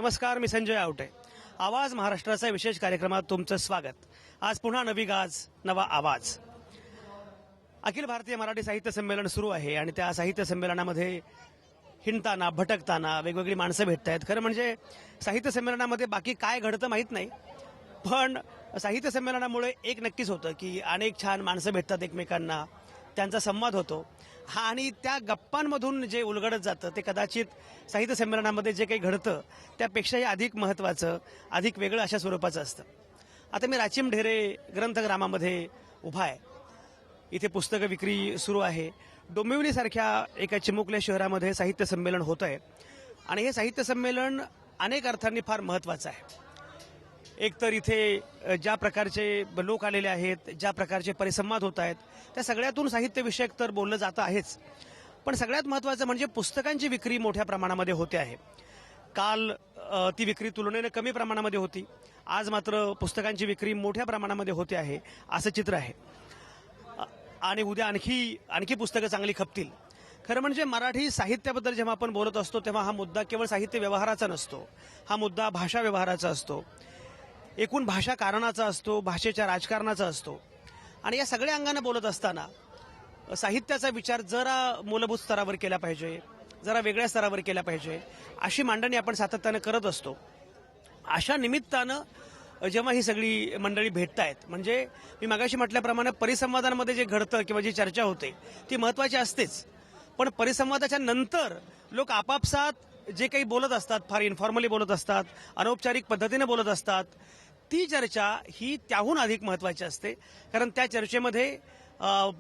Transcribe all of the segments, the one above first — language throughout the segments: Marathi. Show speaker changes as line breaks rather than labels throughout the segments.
नमस्कार, मी संजय आवटे. आवाज महाराष्ट्राचा विशेष कार्यक्रमात तुमचं स्वागत. आज पुन्हा नवी गाज, नवा आवाज. अखिल भारतीय मराठी साहित्य संमेलन सुरू आहे आणि त्या साहित्य संमेलनामध्ये हिंडताना भटकताना वेगवेगळी माणसं भेटत आहेत. खरं म्हणजे साहित्य संमेलनामध्ये बाकी काय घडतं माहीत नाही, पण साहित्य संमेलनामुळे एक नक्कीच होतं की अनेक छान माणसं भेटतात एकमेकांना, त्यांचा संवाद होतो आणि त्या गप्पांमधून जे उलगडत जातं ते कदाचित साहित्य संमेलनामध्ये जे काही घडतं त्यापेक्षाही अधिक महत्त्वाचं, अधिक वेगळं अशा स्वरूपाचं असतं. आता मी राचिम ढेरे ग्रंथग्रामामध्ये उभा आहे. इथे पुस्तकं विक्री सुरू आहे. डोंबिवलीसारख्या एका चिमुकल्या शहरामध्ये साहित्य संमेलन होतं आहे आणि हे साहित्य संमेलन अनेक अर्थांनी फार महत्त्वाचं आहे. एकतर इथे ज्या प्रकारचे लोक आलेले आहेत, ज्या प्रकारचे परिसंवाद होत आहेत, त्या सगळ्यातून साहित्यविषयक तर बोललं जातं आहेच, पण सगळ्यात महत्त्वाचं म्हणजे पुस्तकांची विक्री मोठ्या प्रमाणामध्ये होते आहे. काल ती विक्री तुलनेने कमी प्रमाणामध्ये होती, आज मात्र पुस्तकांची विक्री मोठ्या प्रमाणामध्ये होते आहे असं चित्र आहे आणि उद्या आणखी पुस्तकं चांगली खपतील. खरं म्हणजे मराठी साहित्याबद्दल जेव्हा आपण बोलत असतो तेव्हा हा मुद्दा केवळ साहित्य व्यवहाराचा नसतो, हा मुद्दा भाषा व्यवहाराचा असतो, एकूण भाषा कारणाचा असतो, भाषेच्या राजकारणाचा असतो. आणि या सगळ्या अंगानं बोलत असताना साहित्याचा विचार जरा मूलभूत स्तरावर केला पाहिजे, जरा वेगळ्या स्तरावर केला पाहिजे, अशी मांडणी आपण सातत्यानं करत असतो. अशा निमित्तानं जेव्हा ही सगळी मंडळी भेटतायत, म्हणजे मी मगाशी म्हटल्याप्रमाणे परिसंवादांमध्ये जे घडतं किंवा जी चर्चा होते ती महत्त्वाची असतेच, पण परिसंवादाच्या नंतर लोक आपापसात जे काही बोलत असतात, फार इन्फॉर्मली बोलत असतात, अनौपचारिक पद्धतीने बोलत असतात, ती चर्चा ही त्याहून अधिक महत्त्वाची असते. कारण त्या चर्चेमध्ये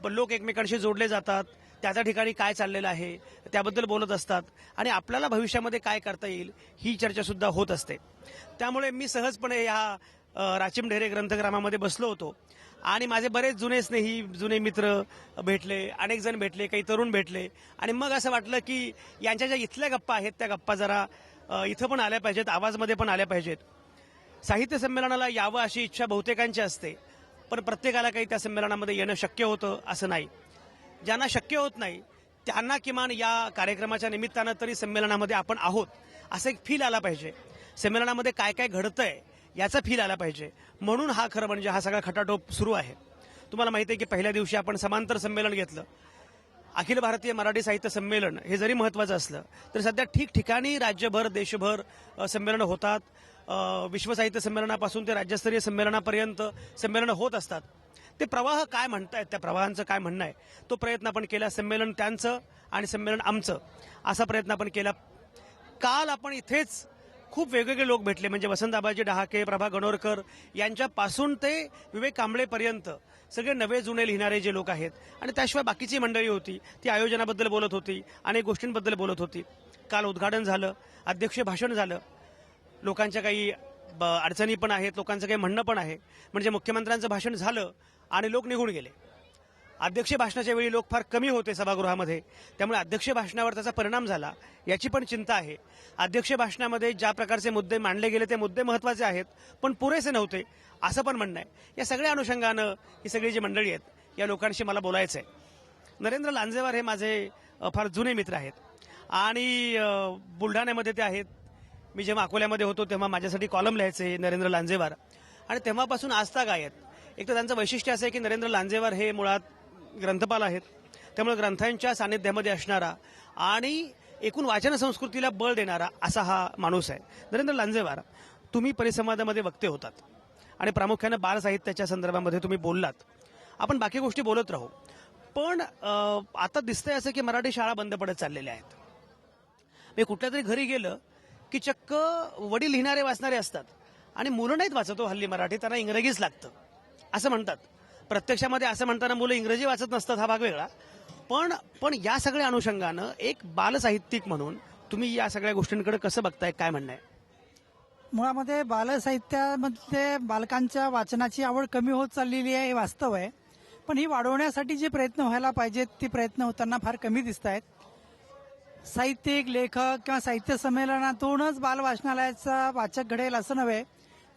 लोक एकमेकांशी जोडले जातात, त्या ठिकाणी काय चाललेलं आहे त्याबद्दल बोलत असतात आणि आपल्याला भविष्यामध्ये काय करता येईल ही चर्चासुद्धा होत असते. त्यामुळे मी सहजपणे ह्या राचिम ढेरे ग्रंथग्रामामध्ये बसलो होतो आणि माझे बरेच जुने स्नेही, जुने मित्र भेटले, अनेक जण भेटले, काही तरुण भेटले आणि मग असं वाटलं की यांच्या ज्या इथल्या गप्पा आहेत त्या गप्पा जरा इथं पण आल्या पाहिजेत, आवाजमध्ये पण आल्या पाहिजेत. साहित्य संमेलनाला यावं अशी इच्छा बहुतेकांची असते, पण प्रत्येकाला काही त्या संमेलनामध्ये येणं शक्य होतं असं नाही. ज्यांना शक्य होत नाही त्यांना किमान या कार्यक्रमाच्या निमित्तानं तरी संमेलनामध्ये आपण आहोत असं एक फील आला पाहिजे. संमेलनामध्ये काय काय घडतंय याचा फील आला पाहिजे, म्हणून हा खरं म्हणजे हा सगळा खटाटोप सुरू आहे. तुम्हाला माहिती आहे की पहिल्या दिवशी आपण समांतर संमेलन घेतलं. अखिल भारतीय मराठी साहित्य संमेलन हे जरी महत्त्वाचं असलं तरी सध्या ठिकठिकाणी राज्यभर, देशभर संमेलनं होतात. विश्व साहित्य संमेलनापासून ते राज्यस्तरीय संमेलनापर्यंत संमेलनं होत असतात. ते प्रवाह काय म्हणतायत, त्या प्रवाहांचं काय म्हणणं आहे तो प्रयत्न आपण केला. संमेलन त्यांचं आणि संमेलन आमचं असा प्रयत्न आपण केला. काल आपण इथेच खूप वेगवेगळे लोक भेटले, म्हणजे वसंतआबाजी डहाके, प्रभा गणोरकर यांच्यापासून ते विवेक कांबळेपर्यंत सगळे नवे जुने लिहिणारे जे लोक आहेत आणि त्याशिवाय बाकीची मंडळी होती, ती आयोजनाबद्दल बोलत होती, अनेक गोष्टींबद्दल बोलत होती. काल उद्घाटन झालं, अध्यक्षीय भाषण झालं. लोकांच्या काही अडचणी पण आहेत, लोकांचं काही म्हणणं पण आहे. म्हणजे मुख्यमंत्र्यांचं भाषण झालं आणि लोक निघून गेले. अध्यक्षीय भाषणाच्या वेळी लोक फार कमी होते सभागृहामध्ये, त्यामुळे अध्यक्षीय भाषणावर त्याचा परिणाम झाला याची पण चिंता आहे. अध्यक्षीय भाषणामध्ये ज्या प्रकारचे मुद्दे मांडले गेले ते मुद्दे महत्त्वाचे आहेत, पण पुरेसे नव्हते असं पण म्हणणं आहे. या सगळ्या अनुषंगानं ही सगळी जी मंडळी आहेत या लोकांशी मला बोलायचं आहे. नरेंद्र लांजेवार हे माझे फार जुने मित्र आहेत आणि बुलढाण्यामध्ये ते आहेत. मी जेव्हा अकोल्यामध्ये होतो तेव्हा माझ्यासाठी कॉलम लिहायचे नरेंद्र लांजेवार आणि तेव्हापासून आजतागायत. एक तर त्यांचं वैशिष्ट्य असं आहे की नरेंद्र लांजेवार हे मुळात ग्रंथपाल आहेत, त्यामुळे ग्रंथांच्या सानिध्यामध्ये असणारा आणि एकूण वाचन संस्कृतीला बळ देणारा असा हा माणूस आहे नरेंद्र लांजेवार. तुम्ही परिसंवादामध्ये वक्ते होतात आणि प्रामुख्याने बाल साहित्याच्या संदर्भामध्ये तुम्ही बोललात. आपण बाकी गोष्टी बोलत राहू, पण आता दिसतंय असं की मराठी शाळा बंद पडत चाललेल्या आहेत. मी कुठल्या तरी घरी गेलं की चक्क वडील लिहिणारे वाचणारे असतात आणि मुलं नाहीत वाचतो हल्ली मराठी, त्यांना इंग्रजीच लागतं असं म्हणतात. प्रत्यक्षामध्ये असं म्हणताना मुलं इंग्रजी वाचत नसतात हा भाग वेगळा, पण या सगळ्या अनुषंगानं एक बालसाहित्यिक म्हणून तुम्ही या सगळ्या गोष्टींकडे कसं बघताय, काय म्हणणं आहे?
मुळामध्ये बालसाहित्यामध्ये बालकांच्या वाचनाची आवड कमी होत चाललेली आहे हे वास्तव आहे, पण ही वाढवण्यासाठी जे प्रयत्न व्हायला पाहिजेत ते प्रयत्न होताना फार कमी दिसत आहेत. साहित्यिक, लेखक किंवा साहित्य संमेलनातूनच बाल वाचनालयाचा वाचक घडेल असं नव्हे,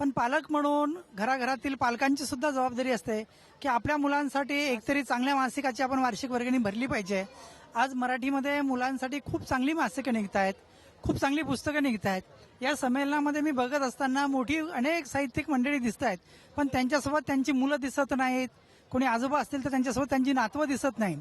पण पालक म्हणून घराघरातील पालकांची सुद्धा जबाबदारी असते की आपल्या मुलांसाठी एकतरी चांगल्या मासिकाची आपण वार्षिक वर्गणी भरली पाहिजे. आज मराठीमध्ये मुलांसाठी खूप चांगली मासिकं निघत आहेत. खूप चांगली पुस्तकं निघत आहेत. या संमेलनामध्ये मी बघत असताना मोठी अनेक साहित्यिक मंडळी दिसत आहेत, पण त्यांच्यासोबत त्यांची मुलं दिसत नाहीत. कोणी आजोबा असतील तर त्यांच्यासोबत त्यांची नातवं दिसत नाही.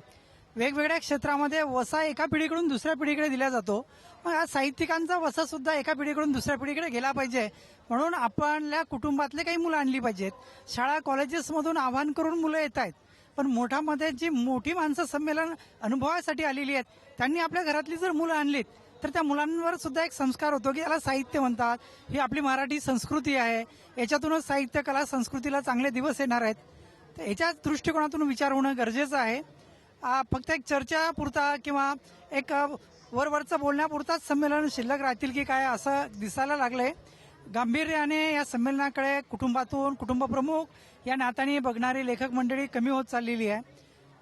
वेगवेगळ्या क्षेत्रामध्ये वसा एका पिढीकडून दुसऱ्या पिढीकडे दिला जातो. मग हा साहित्यिकांचा वसा सुद्धा एका पिढीकडून दुसऱ्या पिढीकडे गेला पाहिजे, म्हणून आपल्या कुटुंबातले काही मुलं आणली पाहिजेत. शाळा कॉलेजेसमधून आवाहन करून मुलं येत आहेत, पण मोठ्यामध्ये जी मोठी माणसं संमेलन अनुभवासाठी आलेली आहेत त्यांनी आपल्या घरातली जर मुलं आणलीत तर त्या मुलांवर सुद्धा एक संस्कार होतो की याला साहित्य म्हणतात, ही आपली मराठी संस्कृती आहे, याच्यातूनच साहित्य कला संस्कृतीला चांगले दिवस येणार आहेत. तर याच्या दृष्टिकोनातून विचार होणं गरजेचं आहे. फक्त एक चर्चा पुरता किंवा एक वरवरचं बोलण्यापुरताच संमेलन शिल्लक राहतील की काय असं दिसायला लागलंय. गांभीर्याने या संमेलनाकडे कुटुंबातून कुटुंब प्रमुख या नात्याने बघणारी लेखक मंडळी कमी होत चाललेली आहे.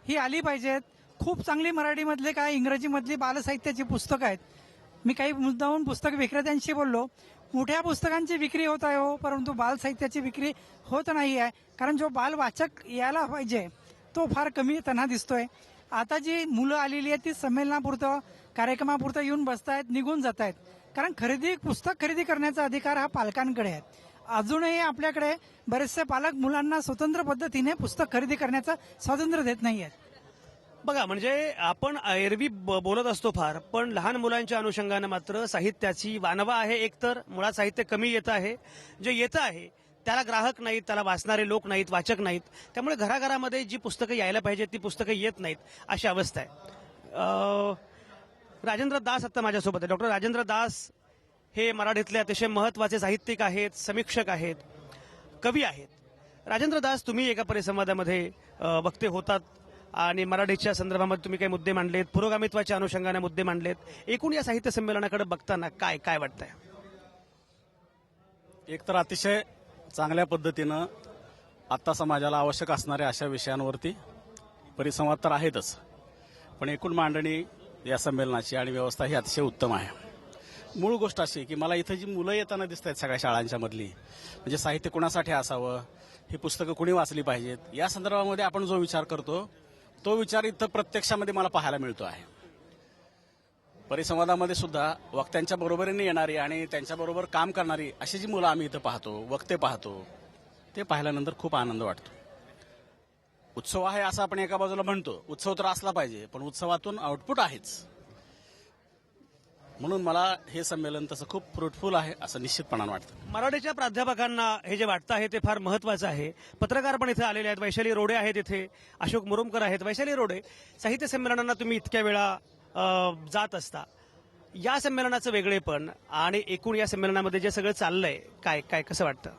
ही आली पाहिजेत. खूप चांगली मराठीमधले काय इंग्रजीमधली बालसाहित्याची पुस्तकं आहेत. मी काही मुद्दाहून पुस्तक विक्रेत्यांशी बोललो. मोठ्या पुस्तकांची विक्री होत आहे हो, परंतु बालसाहित्याची विक्री होत नाही आहे, कारण जो बालवाचक यायला पाहिजे तो फार कमी त्यांना दिसतोय. आता जी मुलं आलेली आहेत ती संमेलनापुरतं कार्यक्रमापुरतं येऊन बसतायत, निघून जात आहेत, कारण पुस्तक खरेदी करण्याचा अधिकार हा पालकांकडे आहे. अजूनही आपल्याकडे बरेचसे पालक मुलांना स्वतंत्र पद्धतीने पुस्तक खरेदी करण्याचं स्वातंत्र्य देत नाही आहेत.
बघा, म्हणजे आपण एरवी बोलत असतो फार, पण लहान मुलांच्या अनुषंगानं मात्र साहित्याची वानवा आहे. एकतर मुळात साहित्य कमी येतं आहे, जे येतं आहे त्याला ग्राहक नाहीत, त्याला वाचणारे लोक नाहीत, वाचक नाहीत. त्यामुळे घराघरामध्ये जी पुस्तकं यायला पाहिजेत ती पुस्तकं येत नाहीत, अशी अवस्था आहे. राजेंद्र दास आता माझ्यासोबत आहे. डॉक्टर राजेंद्र दास हे मराठीतले अतिशय महत्वाचे साहित्यिक आहेत, समीक्षक आहेत, कवी आहेत. राजेंद्र दास, तुम्ही एका परिसंवादामध्ये वक्ते होतात आणि मराठीच्या संदर्भामध्ये तुम्ही काही मुद्दे मांडलेत, पुरोगामित्वाच्या अनुषंगाने मुद्दे मांडलेत. एकूण या साहित्य संमेलनाकडे बघताना काय काय वाटतंय?
एक तर अतिशय चांगल्या पद्धतीनं आत्ता समाजाला आवश्यक असणाऱ्या अशा विषयांवरती परिसंवाद तर आहेतच, पण एकूण मांडणी या संमेलनाची आणि व्यवस्था ही अतिशय उत्तम आहे. मूळ गोष्ट अशी की मला इथं जी मुलं येताना दिसत आहेत सगळ्या शाळांच्या मधली, म्हणजे साहित्य कुणासाठी असावं, ही पुस्तकं कुणी वाचली पाहिजेत, या संदर्भामध्ये आपण जो विचार करतो तो विचार इथं प्रत्यक्षामध्ये मला पाहायला मिळतो आहे. परिसंवादामध्ये सुद्धा वक्त्यांच्या बरोबरीने येणारी आणि त्यांच्याबरोबर काम करणारी अशी जी मुलं आम्ही इथं पाहतो, वक्ते पाहतो, ते पाहिल्यानंतर खूप आनंद वाटतो. उत्सव आहे असं आपण एका बाजूला म्हणतो, उत्सव तर असला पाहिजे, पण उत्सवातून आउटपुट आहेच. म्हणून मला हे संमेलन तसं खूप फ्रुटफुल आहे असं निश्चितपणानं वाटतं.
मराठीच्या प्राध्यापकांना हे जे वाटतं आहे ते फार महत्वाचं आहे. पत्रकार पण इथे आलेले आहेत. वैशाली रोडे आहेत इथे, अशोक मुरुमकर आहेत. वैशाली रोडे, साहित्य संमेलनांना तुम्ही इतक्या वेळा जात असता, या संमेलनाचं वेगळेपण आणि एकूण या संमेलनामध्ये जे सगळं चाललंय काय काय कसं वाटतं?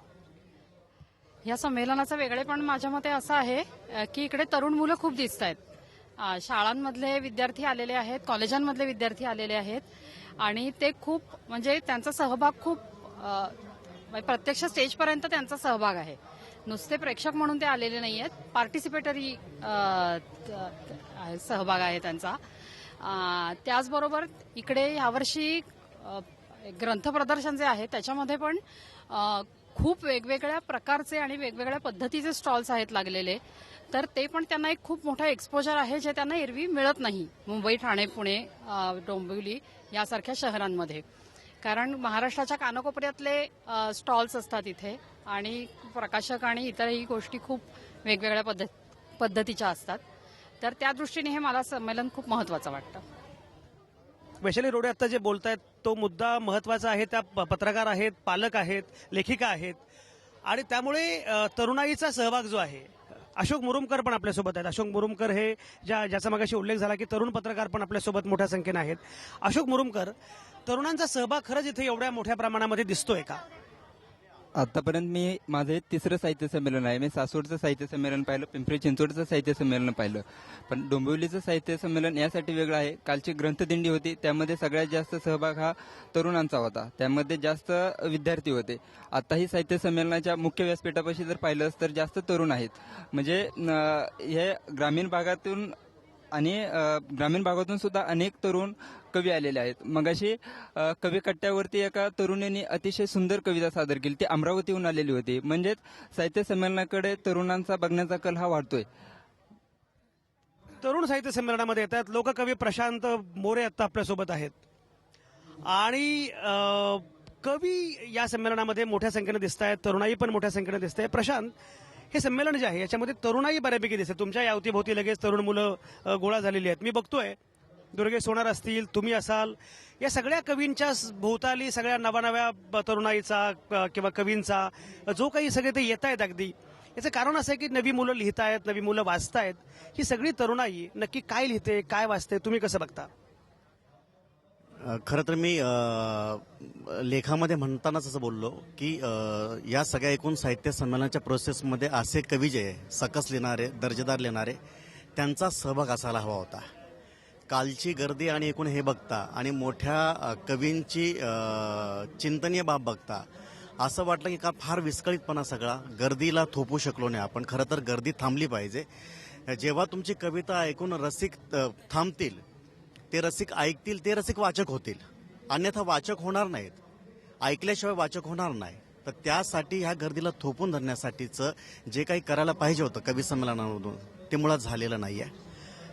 या संमेलनाचं वेगळेपण माझ्या मते असं आहे की इकडे तरुण मुलं खूप दिसत आहेत. शाळांमधले विद्यार्थी आलेले आहेत, कॉलेजांमधले विद्यार्थी आलेले आहेत आणि ते खूप म्हणजे त्यांचा सहभाग खूप प्रत्यक्ष स्टेजपर्यंत त्यांचा सहभाग आहे. नुसते प्रेक्षक म्हणून ते आलेले नाही आहेत, पार्टिसिपेटरी सहभाग आहे त्यांचा. त्याचबरोबर इकडे यावर्षी ग्रंथ प्रदर्शन जे आहे त्याच्यामध्ये पण खूप वेगवेगळ्या प्रकारचे आणि वेगवेगळ्या पद्धतीचे स्टॉल्स आहेत लागलेले. तर ते पण त्यांना एक खूप मोठा एक्सपोजर आहे जे त्यांना एरवी मिळत नाही मुंबई, ठाणे, पुणे, डोंबिवली यासारख्या शहरांमध्ये. कारण महाराष्ट्राच्या कानाकोपऱ्यातले स्टॉल्स असतात इथे आणि प्रकाशक आणि इतरही गोष्टी खूप वेगवेगळ्या पद्धतीच्या असतात. तर त्या दृष्टीने हे मला संमेलन खूप महत्वाचं वाटतं.
वैशाली रोडे आता जे बोलतायत तो मुद्दा महत्वाचा आहे. त्या पत्रकार आहेत, पालक आहेत, लेखिका आहेत आणि त्यामुळे तरुणाईचा सहभाग जो आहे. अशोक मुरुमकर पण आपल्यासोबत आहेत. अशोक मुरुमकर हे ज्याचा मगाशी उल्लेख झाला की तरुण पत्रकार पण आपल्यासोबत मोठ्या संख्येने आहेत. अशोक मुरुमकर, तरुणांचा सहभाग खरंच इथे एवढ्या मोठ्या प्रमाणामध्ये दिसतोय का?
आतापर्यंत माझं हे तिसरं साहित्य संमेलन आहे. मी सासवडचं साहित्य संमेलन पाहिलं, पिंपरी चिंचवडचं साहित्य संमेलन पाहिलं, पण डोंबिवलीचं साहित्य संमेलन यासाठी वेगळं आहे. कालची ग्रंथदिंडी होती, त्यामध्ये सगळ्यात जास्त सहभाग हा तरुणांचा होता, त्यामध्ये जास्त विद्यार्थी होते. आताही साहित्य संमेलनाच्या मुख्य व्यासपीठापाशी जर पाहिलं तर जास्त तरुण आहेत. म्हणजे हे ग्रामीण भागातून सुद्धा अनेक तरुण कवी आलेले आहेत. मगाशी कवी कट्ट्यावरती एका तरुणीने अतिशय सुंदर कविता सादर केली, ती अमरावतीहून आलेली होती. म्हणजेच साहित्य संमेलनाकडे तरुणांचा बघण्याचा कल हा वाढतोय.
तरुण साहित्य संमेलनामध्ये येतात लोककवी प्रशांत मोरे आता आपल्यासोबत आहेत. आणि कवी या संमेलनामध्ये मोठ्या संख्येने दिसत आहेत, तरुणाई पण मोठ्या संख्येने दिसत आहे. प्रशांत, हे संमेलन जे आहे याच्यामध्ये तरुणाई बऱ्यापैकी दिसते. तुमच्या या अवतीभोवती लगेच तरुण मुलं गोळा झालेली आहेत. मी बघतोय दुर्गेश सोनार असतील, तुम्ही असाल, या सगळ्या कवींच्या भोवताली सगळ्या नव्या तरुणाईचा किंवा कवींचा जो काही सगळे ते येत आहेत अगदी, याचं कारण असं आहे की नवी मुलं लिहित आहेत, नवी मुलं वाचतायत. ही सगळी तरुणाई नक्की काय लिहिते, काय वाचते, तुम्ही कसं बघता?
खरं तर मी लेखामध्ये म्हणतानाच असं बोललो की या सगळ्या एकूण साहित्य संमेलनाच्या प्रोसेसमध्ये असे कवी जे आहे, सकस लिहिणारे, दर्जेदार लिहिणारे, त्यांचा सहभाग असायला हवा होता. कालची गर्दी आणि एकूण हे बघता आणि मोठ्या कवींची चिंतनीय बाब बघता असं वाटलं की का फार विस्कळीतपणा सगळा, गर्दीला थोपू शकलो नाही आपण. खरं तर गर्दी थांबली पाहिजे. जेव्हा तुमची कविता ऐकून रसिक थांबतील, ते रसिक ऐकतील, ते रसिक वाचक होतील. अन्यथा वाचक होणार नाहीत, ऐकल्याशिवाय वाचक होणार नाही. तर त्यासाठी ह्या गर्दीला थोपून धरण्यासाठीचं जे काही करायला पाहिजे होतं कवी संमेलनामधून, ते मुळात झालेलं नाहीये.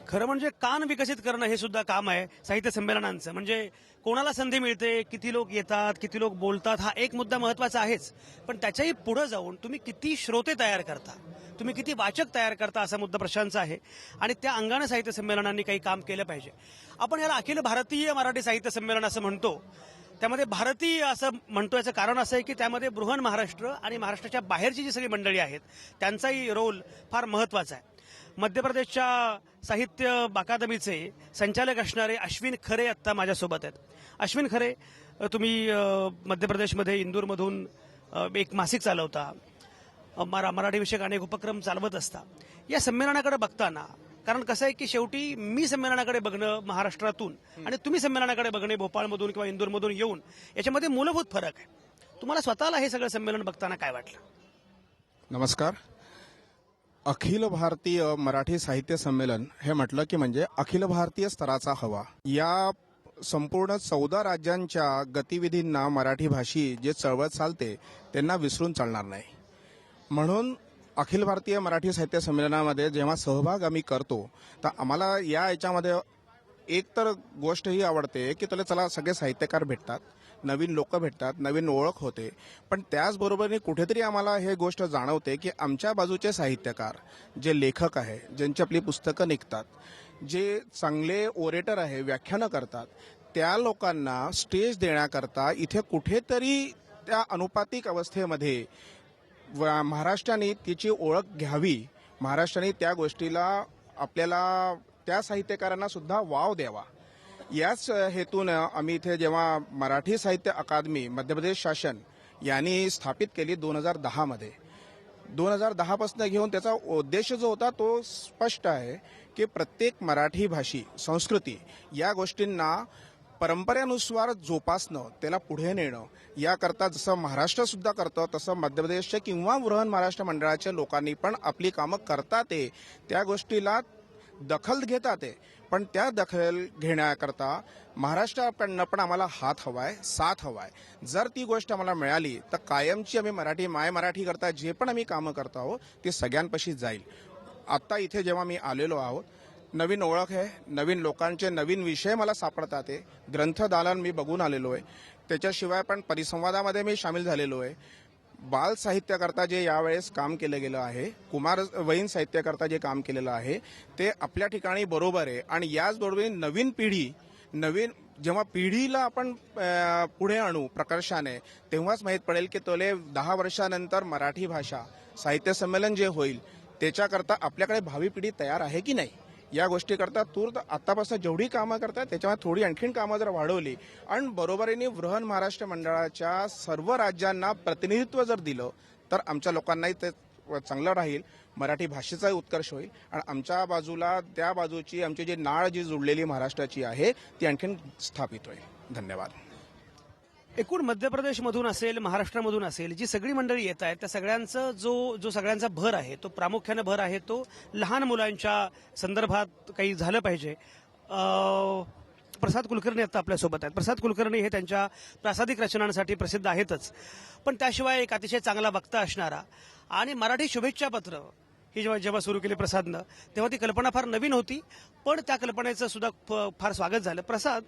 खरं म्हणजे कान विकसित करणं हे सुद्धा काम आहे साहित्य संमेलनांचं. म्हणजे कोणाला संधी मिळते, किती लोक येतात, किती लोक बोलतात, हा एक मुद्दा महत्वाचा आहेच. पण त्याच्याही पुढे जाऊन तुम्ही किती श्रोते तयार करता, तुम्ही किती वाचक तयार करता, असा मुद्दा प्रशांतचा आहे. आणि त्या अंगाने साहित्य संमेलनांनी काही काम केलं पाहिजे. आपण याला अखिल भारतीय मराठी साहित्य संमेलन असं म्हणतो. त्यामध्ये भारतीय असं म्हणतो, याचं कारण असं आहे की त्यामध्ये बृहन महाराष्ट्र आणि महाराष्ट्राच्या बाहेरची जी सगळी मंडळी आहेत त्यांचाही रोल फार महत्वाचा आहे. मध्य प्रदेशच्या साहित्य अकादमीचे संचालक असणारे अश्विन खरे आत्ता माझ्यासोबत आहेत. अश्विन खरे, तुम्ही मध्य प्रदेशमध्ये इंदूरमधून एक मासिक चालवता, मराठीविषयक अनेक उपक्रम चालवत असता. या संमेलनाकडे बघताना, कारण कसं आहे की शेवटी मी संमेलनाकडे बघणं महाराष्ट्रातून आणि तुम्ही संमेलनाकडे बघणे भोपाळमधून किंवा इंदूरमधून येऊन, याच्यामध्ये मूलभूत फरक आहे. तुम्हाला स्वतःला हे सगळं संमेलन बघताना काय वाटलं?
नमस्कार. अखिल भारतीय मराठी साहित्य संमेलन हे म्हटलं की म्हणजे अखिल भारतीय स्तराचा हवा. या संपूर्ण 14 राज्यांच्या गतिविधींना मराठी भाषी जे चळवळ चालते त्यांना विसरून चालणार नाही. म्हणून अखिल भारतीय मराठी साहित्य संमेलनामध्ये जेव्हा सहभाग आम्ही करतो तर आम्हाला याच्यामध्ये एक तर गोष्ट ही आवडते की चला सगळे साहित्यकार भेटतात, नवीन लोक भेटतात, नवीन ओळख होते. पण त्याचबरोबरने कुठेतरी आम्हाला हे गोष्ट जाणवते की आमच्या बाजूचे साहित्यकार, जे लेखक आहे, ज्यांची आपली पुस्तकं निघतात, जे चांगले ओरेटर आहे, व्याख्यानं करतात, त्या लोकांना स्टेज देण्याकरता इथे कुठेतरी त्या अनुपातिक अवस्थेमध्ये महाराष्ट्राने तिची ओळख घ्यावी. महाराष्ट्राने त्या गोष्टीला आपल्याला त्या साहित्यकारांना सुद्धा वाव द्यावा. याच हेतून आम्ही इथे जेव्हा मराठी साहित्य अकादमी मध्य प्रदेश शासन यांनी स्थापित केली 2010 मध्ये, 2010 पासून घेऊन त्याचा उद्देश जो होता तो स्पष्ट आहे की प्रत्येक मराठी भाषी संस्कृती या गोष्टींना परंपरेनुसार जोपासणं, त्याला पुढे नेणं, याकरता जसं महाराष्ट्र सुद्धा करतं तसं मध्य प्रदेशच्या किंवा बृहन महाराष्ट्र मंडळाच्या लोकांनी पण आपली कामं करतात. त्या गोष्टीला दखल घेतात. पण त्या दखल घेण्याकरता महाराष्ट्राकडनं पण आम्हाला हात हवाय, साथ हवाय. जर ती गोष्ट आम्हाला मिळाली तर कायमची आम्ही मराठी करता जे पण आम्ही कामं करतो आहोत ते सगळ्यांपाशी जाईल. आत्ता इथे जेव्हा मी आलेलो आहोत, नवीन ओळख आहे, नवीन लोकांचे नवीन विषय मला सापडतात. ग्रंथदालन मी बघून आलेलो आहे. त्याच्याशिवाय पण परिसंवादामध्ये मी सामील झालेलो आहे. बाल साहित्याकरता जे यावेळेस काम केलं गेलं आहे, कुमारवयीन साहित्याकरता जे काम केलेलं आहे ते आपल्या ठिकाणी बरोबर आहे. आणि याचबरोबर नवीन पिढी, जेव्हा पिढीला आपण पुढे आणू प्रकर्षाने, तेव्हाच माहीत पडेल की तोले 10 वर्षानंतर मराठी भाषा साहित्य संमेलन जे होईल त्याच्याकरता आपल्याकडे भावी पिढी तयार आहे की नाही. या गोष्टीकरता तूर्त आतापासून जेवढी कामं करतात त्याच्यामध्ये थोडी आणखीन कामं जर वाढवली आणि बरोबरीने बृहन महाराष्ट्र मंडळाच्या सर्व राज्यांना प्रतिनिधित्व जर दिलं तर आमच्या लोकांनाही ते चांगलं राहील, मराठी भाषेचाही उत्कर्ष होईल आणि आमच्या बाजूला त्या बाजूची आमची जी नाळ जी जुळलेली महाराष्ट्राची आहे ती आणखीन स्थापित होईल. धन्यवाद.
एकूण मध्य प्रदेशमधून असेल, महाराष्ट्रामधून असेल, जी सगळी मंडळी येत आहेत त्या सगळ्यांचं जो सगळ्यांचा भर आहे तो प्रामुख्याने भर आहे तो लहान मुलांच्या संदर्भात काही झालं पाहिजे. प्रसाद कुलकर्णी आता आपल्यासोबत आहेत. प्रसाद कुलकर्णी हे त्यांच्या प्रासादिक रचनांसाठी प्रसिद्ध आहेतच, पण त्याशिवाय एक अतिशय चांगला वक्ता असणारा आणि मराठी शुभेच्छा पत्र ही जेव्हा सुरू केली प्रसादनं तेव्हा ती कल्पना फार नवीन होती, पण त्या कल्पनेचं सुद्धा फार स्वागत झालं. प्रसाद,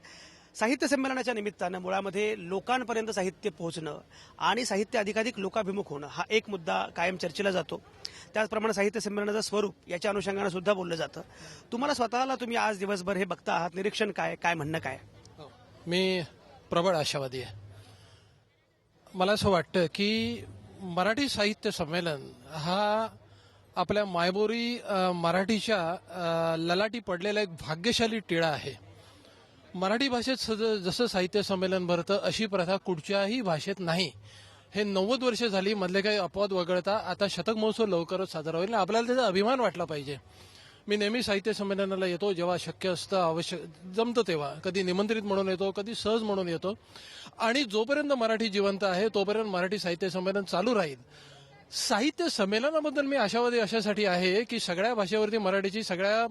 साहित्य संमेलनाच्या निमित्तानं मुळामध्ये लोकांपर्यंत साहित्य पोहोचणं आणि साहित्य अधिकाधिक लोकाभिमुख होणं हा एक मुद्दा कायम चर्चेला जातो. त्याचप्रमाणे साहित्य संमेलनाचं स्वरूप याच्या अनुषंगानं सुद्धा बोललं जातं. तुम्हाला स्वतःला तुम्ही आज दिवसभर हे बघता आहात, निरीक्षण काय म्हणणं काय?
मी प्रबळ आशावादी आहे. मला असं वाटतं की मराठी साहित्य संमेलन हा आपल्या मायबोरी मराठीच्या ललाटी पडलेला एक भाग्यशाली टिळा आहे. मराठी भाषेत जसं साहित्य संमेलन भरतं अशी प्रथा कुठच्याही भाषेत नाही. हे 90 वर्ष झाली, मधले काही अपवाद वगळता आता शतक महोत्सव लवकरच साजरा होईल. आपल्याला त्याचा अभिमान वाटला पाहिजे. मी नेहमी साहित्य संमेलनाला येतो जेव्हा शक्य असतं, आवश्यक जमतं तेव्हा. कधी निमंत्रित म्हणून येतो, कधी सहज म्हणून येतो. आणि जोपर्यंत मराठी जिवंत आहे तोपर्यंत मराठी साहित्य संमेलन चालू राहील. साहित्य संमेलनाबद्दल मी आशावादी अशासाठी आहे की सगळ्या भाषेवरती मराठीची सगळ्या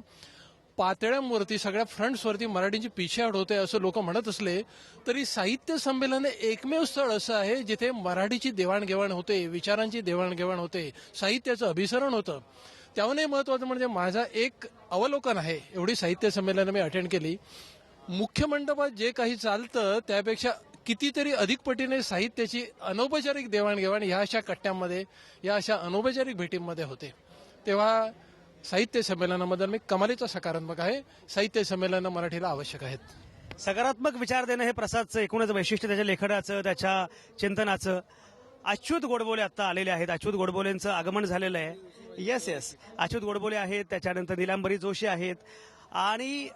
पातळ्यांवरती सगळ्या फ्रंट्सवरती मराठीची पिछेहाट होते असं लोक म्हणत असले तरी साहित्य संमेलन हे एकमेव स्थळ असं आहे जिथे मराठीची देवाणघेवाण होते, विचारांची देवाणघेवाण होते, साहित्याचं अभिसरण होतं. त्याहूनही महत्वाचं म्हणजे माझा एक अवलोकन आहे. एवढी साहित्य संमेलनं मी अटेंड केली, मुख्य मंडपात जे काही चालतं त्यापेक्षा कितीतरी अधिक पटीने साहित्याची अनौपचारिक देवाणघेवाण ह्या अशा कट्ट्यांमध्ये, या अशा अनौपचारिक भेटींमध्ये होते. तेव्हा साहित्य संमेलनाबद्दल मी कमालीचा सकारात्मक आहे. साहित्य संमेलनं मराठीला आवश्यक आहेत.
सकारात्मक विचार देणं हे प्रसादचं एकूणच वैशिष्ट्य, त्याच्या लेखनाचं, त्याच्या चिंतनाचं. अच्युत गोडबोले आता आलेले आहेत. अच्युत गोडबोलेंचं आगमन झालेलं आहे. येस अच्युत गोडबोले आहेत, त्याच्यानंतर नीलांबरी जोशी आहेत. आणि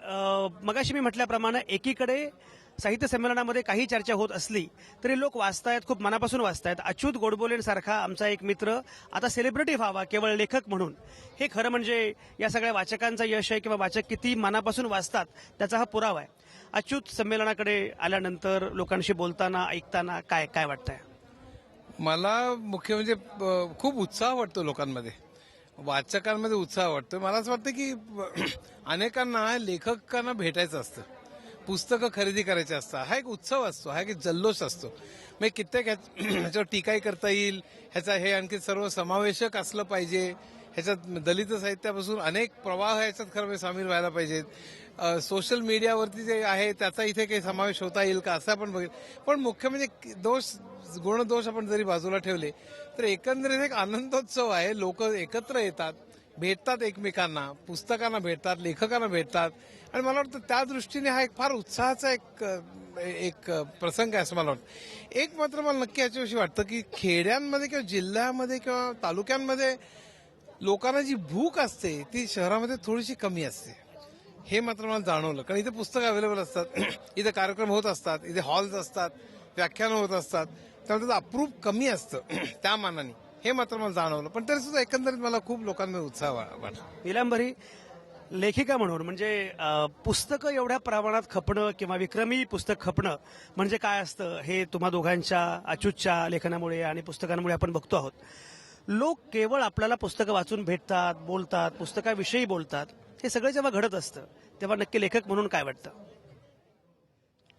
मगाशी मी म्हटल्याप्रमाणे एकीकडे साहित्य संमेलनामध्ये काही चर्चा होत असली तरी लोक वाचतायत, खूप मनापासून वाचतायत. अच्युत गोडबोलेंसारखा आमचा एक मित्र आता सेलिब्रिटी व्हावा केवळ लेखक म्हणून, हे खरं म्हणजे या सगळ्या वाचकांचं यश आहे किंवा वाचक किती मनापासून वाचतात त्याचा हा पुरावा आहे. अच्युत संमेलनाकडे आल्यानंतर लोकांशी बोलताना, ऐकताना काय वाटतंय?
मला मुख्य म्हणजे खूप उत्साह वाटतो लोकांमध्ये, वाचकांमध्ये उत्साह वाटतो. मला असं वाटतं की अनेकांना लेखकांना भेटायचं असतं, पुस्तकं खरेदी करायची असतात. हा एक उत्सव असतो, हा एक जल्लोष असतो. मग कित्येक ह्याच्यावर टीकाही करता येईल, ह्याचा हे आणखी सर्व समावेशक असलं पाहिजे. ह्याच्यात दलित साहित्यापासून अनेक प्रवाह ह्याच्यात खरं म्हणजे सामील व्हायला पाहिजेत. सोशल मीडियावरती जे आहे त्याचा इथे काही समावेश होता येईल का असं आपण बघेल. पण मुख्य म्हणजे गुणदोष आपण जरी बाजूला ठेवले तर एकंदरीत एक आनंदोत्सव आहे. लोक एकत्र येतात, भेटतात एकमेकांना, पुस्तकांना भेटतात, लेखकांना भेटतात. आणि मला वाटतं त्या दृष्टीने हा एक फार उत्साहाचा एक प्रसंग आहे असं मला वाटतं. एक मात्र मला नक्की याच्याविषयी वाटतं की खेड्यांमध्ये किंवा जिल्ह्यामध्ये किंवा तालुक्यांमध्ये लोकांना जी भूक असते ती शहरामध्ये थोडीशी कमी असते. हे मात्र मला जाणवलं. कारण इथे पुस्तकं अवेलेबल असतात, इथे कार्यक्रम होत असतात, इथे हॉल्स असतात, व्याख्यानं होत असतात, त्यामुळे त्याचं अप्रूप कमी असतं त्या मानाने. हे मात्र मला जाणवलं. पण तरी सुद्धा एकंदरीत मला खूप लोकांमध्ये उत्साह वाटला.
नीलांबरी, लेखिका म्हणून म्हणजे पुस्तकं एवढ्या प्रमाणात खपणं किंवा विक्रमी पुस्तक खपणं म्हणजे काय असतं हे तुम्हा दोघांच्या, अच्युतच्या लेखनामुळे आणि पुस्तकांमुळे आपण बघतो आहोत. लोक केवळ आपल्याला पुस्तकं वाचून भेटतात, बोलतात, पुस्तकाविषयी बोलतात. हे सगळं जेव्हा घडत असतं तेव्हा नक्की लेखक म्हणून काय वाटतं?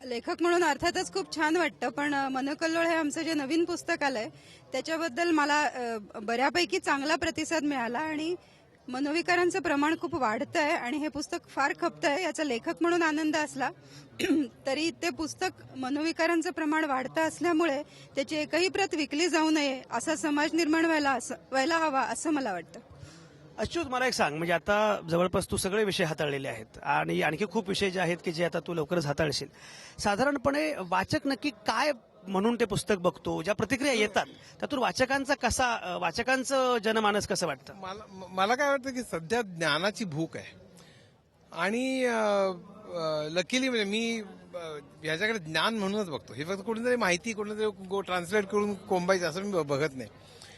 लेखक म्हणून अर्थातच खूप छान वाटतं. पण मनकल्लोळ हे आमचं जे नवीन पुस्तक आलंय त्याच्याबद्दल मला बऱ्यापैकी चांगला प्रतिसाद मिळाला आणि मनोविकारांचं प्रमाण खूप वाढतंय आणि हे पुस्तक फार खपतंय. याचा लेखक म्हणून आनंद असला तरी ते पुस्तक मनोविकारांचं प्रमाण वाढतं असल्यामुळे त्याची एकही प्रत विकली जाऊ नये असा समाज निर्माण व्हायला हवा असं मला वाटतं.
अच्युत, मला एक सांग, म्हणजे आता जवळपास तू सगळे विषय हाताळलेले आहेत आणि आणखी खूप विषय जे आहेत की जे आता तू लवकरच हाताळशील. साधारणपणे वाचक नक्की काय म्हणून ते पुस्तक बघतो, ज्या प्रतिक्रिया येतात त्यातून वाचकांचं जनमानस कसं वाटतं?
मला काय वाटतं की सध्या ज्ञानाची भूक आहे आणि लकीली म्हणजे मी ह्याच्याकडे ज्ञान म्हणूनच बघतो. हे फक्त कुठेतरी माहिती कुठेतरी ट्रान्सलेट करून कोंबायचं असं मी बघत नाही.